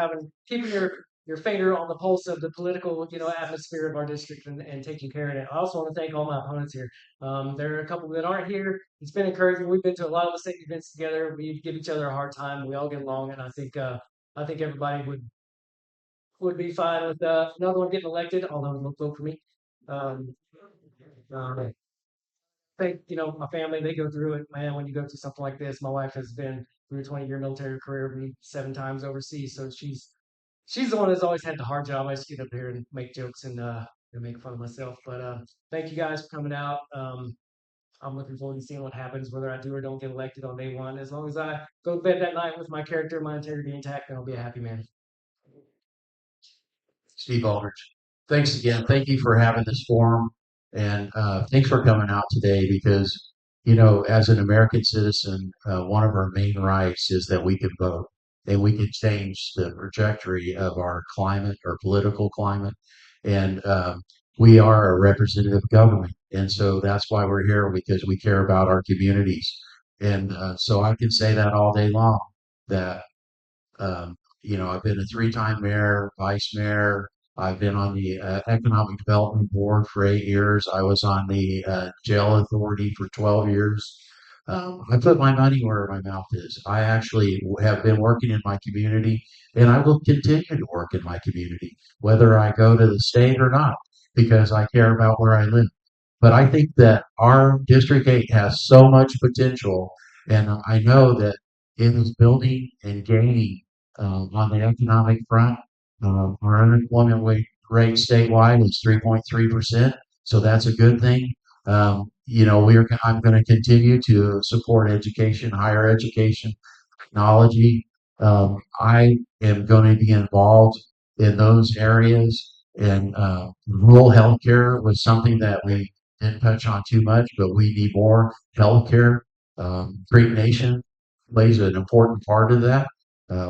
Speaker 7: keeping your finger on the pulse of the political, atmosphere of our district and taking care of it. I also want to thank all my opponents here. There are a couple that aren't here. It's been encouraging. We've been to a lot of the state events together. We give each other a hard time. We all get along, and I think everybody would be fine with another one getting elected. Although don't vote for me. Think my family, they go through it, man. When you go through something like this, my wife has been through a 20-year military career, me 7 times overseas, so she's the one that's always had the hard job. I just get up here and make jokes and make fun of myself. But thank you guys for coming out. I'm looking forward to seeing what happens, whether I do or don't get elected on day one. As long as I go to bed that night with my character, my integrity intact, then I'll be a happy man.
Speaker 4: Steve Baldrige, thanks again. Thank you for having this forum, and thanks for coming out today because, as an American citizen, one of our main rights is that we can vote and we can change the trajectory of our climate, our political climate. And we are a representative government. And so that's why we're here, because we care about our communities. And so I can say that all day long that I've been a 3-time mayor, vice mayor. I've been on the Economic Development Board for 8 years. I was on the Jail Authority for 12 years. I put my money where my mouth is. I actually have been working in my community, and I will continue to work in my community, whether I go to the state or not, because I care about where I live. But I think that our District 8 has so much potential, and I know that it is building and gaining on the economic front. Our unemployment rate statewide is 3.3%, so that's a good thing. I'm going to continue to support education, higher education, technology. I am going to be involved in those areas, and rural healthcare was something that we didn't touch on too much, but we need more healthcare. Creek Nation plays an important part of that.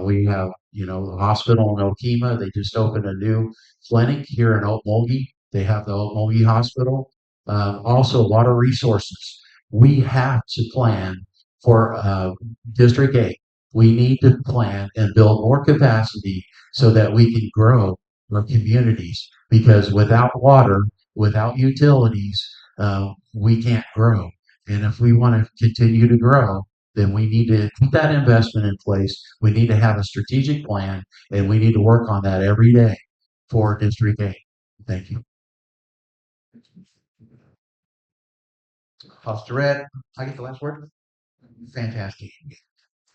Speaker 4: We have, the hospital in Okemah. They just opened a new clinic here in Okmulgee. They have the Okmulgee Hospital. Also, water resources. We have to plan for District 8. We need to plan and build more capacity so that we can grow our communities. Because without water, without utilities, we can't grow. And if we want to continue to grow, then we need to keep that investment in place. We need to have a strategic plan, and we need to work on that every day for District 8. Thank you.
Speaker 5: Durrett, I get the last word. Fantastic.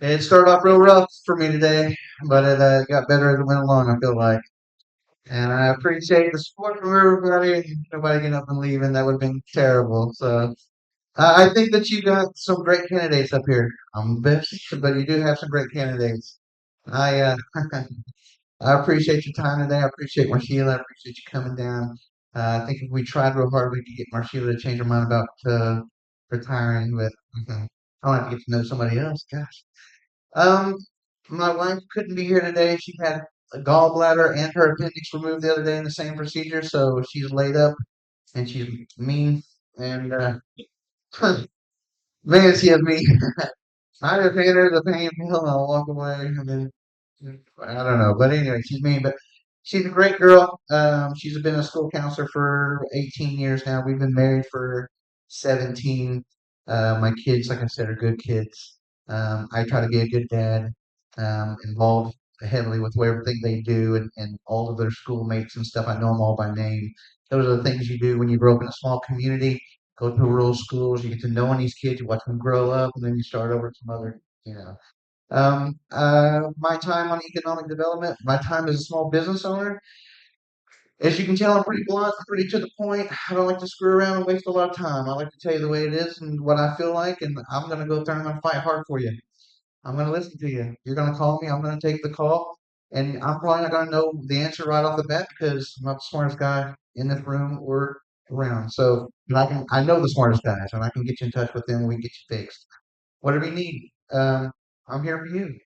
Speaker 5: It started off real rough for me today, but it got better as it went along, I feel like. And I appreciate the support from everybody. Nobody getting up and leaving. That would have been terrible. So I think that you got some great candidates up here. I'm the best, but you do have some great candidates. I I appreciate your time today. I appreciate Marcella. I appreciate you coming down. I think if we tried real hard, we could get Marcella to change her mind about retiring, but I want to get to know somebody else. Gosh. Um, my wife couldn't be here today. She had a gallbladder and her appendix removed the other day in the same procedure, so she's laid up and she's mean. And man, she has me. I just hand her the pain pill and I'll walk away. And then I don't know, but anyway, she's mean, but she's a great girl. She's been a school counselor for 18 years now. We've been married for 17. My kids, like I said, are good kids. I try to be a good dad, involved heavily with everything they do and all of their schoolmates and stuff. I know them all by name. Those are the things you do when you grow up in a small community. Go to rural schools, you get to know these kids, you watch them grow up, and then you start over some other, My time on economic development, my time as a small business owner. As you can tell, I'm pretty blunt, pretty to the point. I don't like to screw around and waste a lot of time. I like to tell you the way it is and what I feel like, and I'm going to go there and I'm going to fight hard for you. I'm going to listen to you. You're going to call me. I'm going to take the call, and I'm probably not going to know the answer right off the bat because I'm not the smartest guy in this room or around. So, but I know the smartest guys, and I can get you in touch with them. We can get you fixed. Whatever you need, I'm here for you.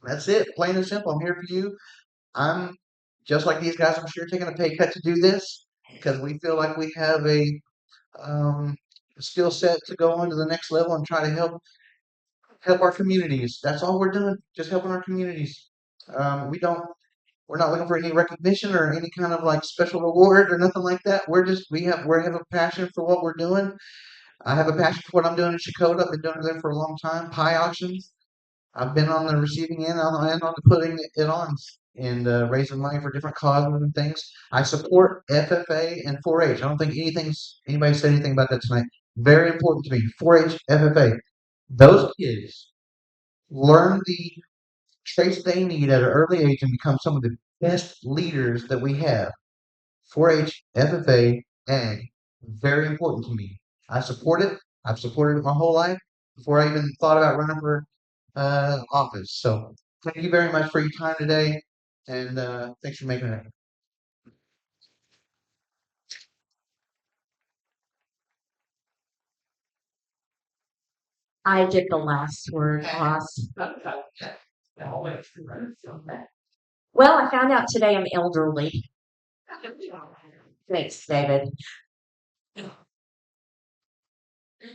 Speaker 5: That's it, plain and simple. I'm here for you. I'm just like these guys. I'm sure taking a pay cut to do this because we feel like we have a um, skill set to go on to the next level and try to help our communities. That's all we're doing, just helping our communities. We're not looking for any recognition or any kind of like special reward or nothing like that. We have a passion for what we're doing. I have a passion for what I'm doing in Shakota. I've been doing it there for a long time. Pie auctions. I've been on the receiving end, and on the putting it on, and raising money for different causes and things. I support FFA and 4-H. I don't think anybody said anything about that tonight. Very important to me. 4-H, FFA. Those kids learn the traits they need at an early age and become some of the best leaders that we have. 4-H, FFA, Ag, very important to me. I support it. I've supported it my whole life before I even thought about running for office. So thank you very much for your time today, and thanks for making it.
Speaker 2: I get the last word, boss. Well, I found out today I'm elderly. Thanks, David.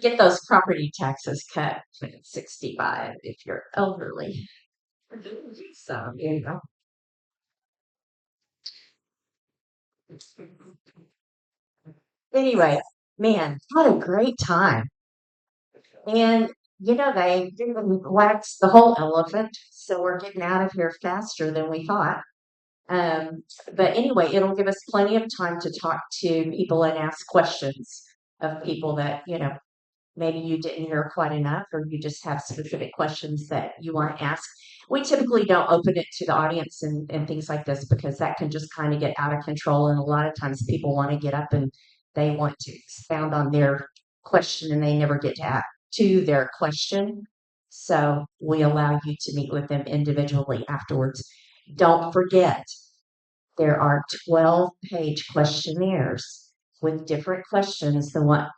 Speaker 2: Get those property taxes cut at 65 if you're elderly. So, you know. Anyway, man, what a great time. And, they didn't wax the whole elephant, so we're getting out of here faster than we thought. But anyway, it'll give us plenty of time to talk to people and ask questions of people that, maybe you didn't hear quite enough, or you just have specific questions that you want to ask. We typically don't open it to the audience and things like this because that can just kind of get out of control. And a lot of times people want to get up and they want to expound on their question and they never get to their question. So we allow you to meet with them individually afterwards. Don't forget, there are 12-page questionnaires with different questions than what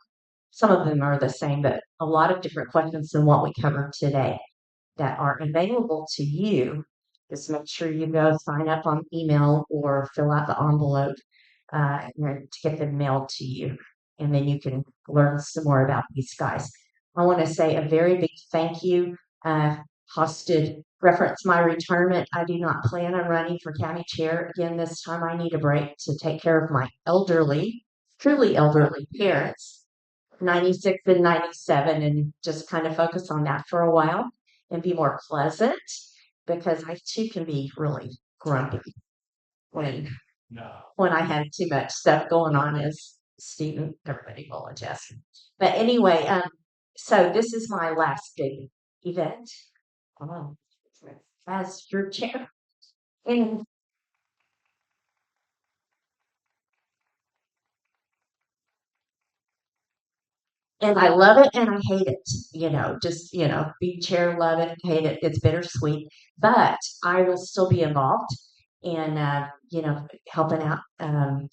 Speaker 2: some of them are the same, but a lot of different questions than what we covered today that are available to you. Just make sure you go sign up on email or fill out the envelope to get them mailed to you. And then you can learn some more about these guys. I want to say a very big thank you. Hosted reference my retirement. I do not plan on running for county chair again this time. I need a break to take care of my truly elderly parents, 96 and 97, and just kind of focus on that for a while and be more pleasant because I too can be really grumpy when I have too much stuff going on, as Stephen, everybody will attest. But anyway, so this is my last big event as your chair. And I love it and I hate it. Be chair, love it, hate it. It's bittersweet, but I will still be involved in, helping out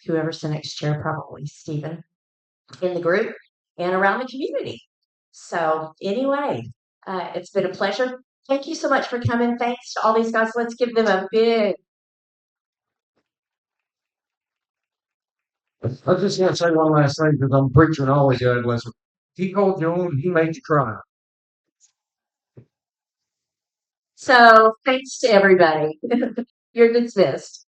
Speaker 2: whoever's the next chair, probably Stephen, in the group and around the community. So anyway, it's been a pleasure. Thank you so much for coming. Thanks to all these guys. Let's give them a big.
Speaker 6: I just want to say one last thing because I'm preaching always, God bless him. He called you on, he made you cry.
Speaker 2: So thanks to everybody. You're dismissed.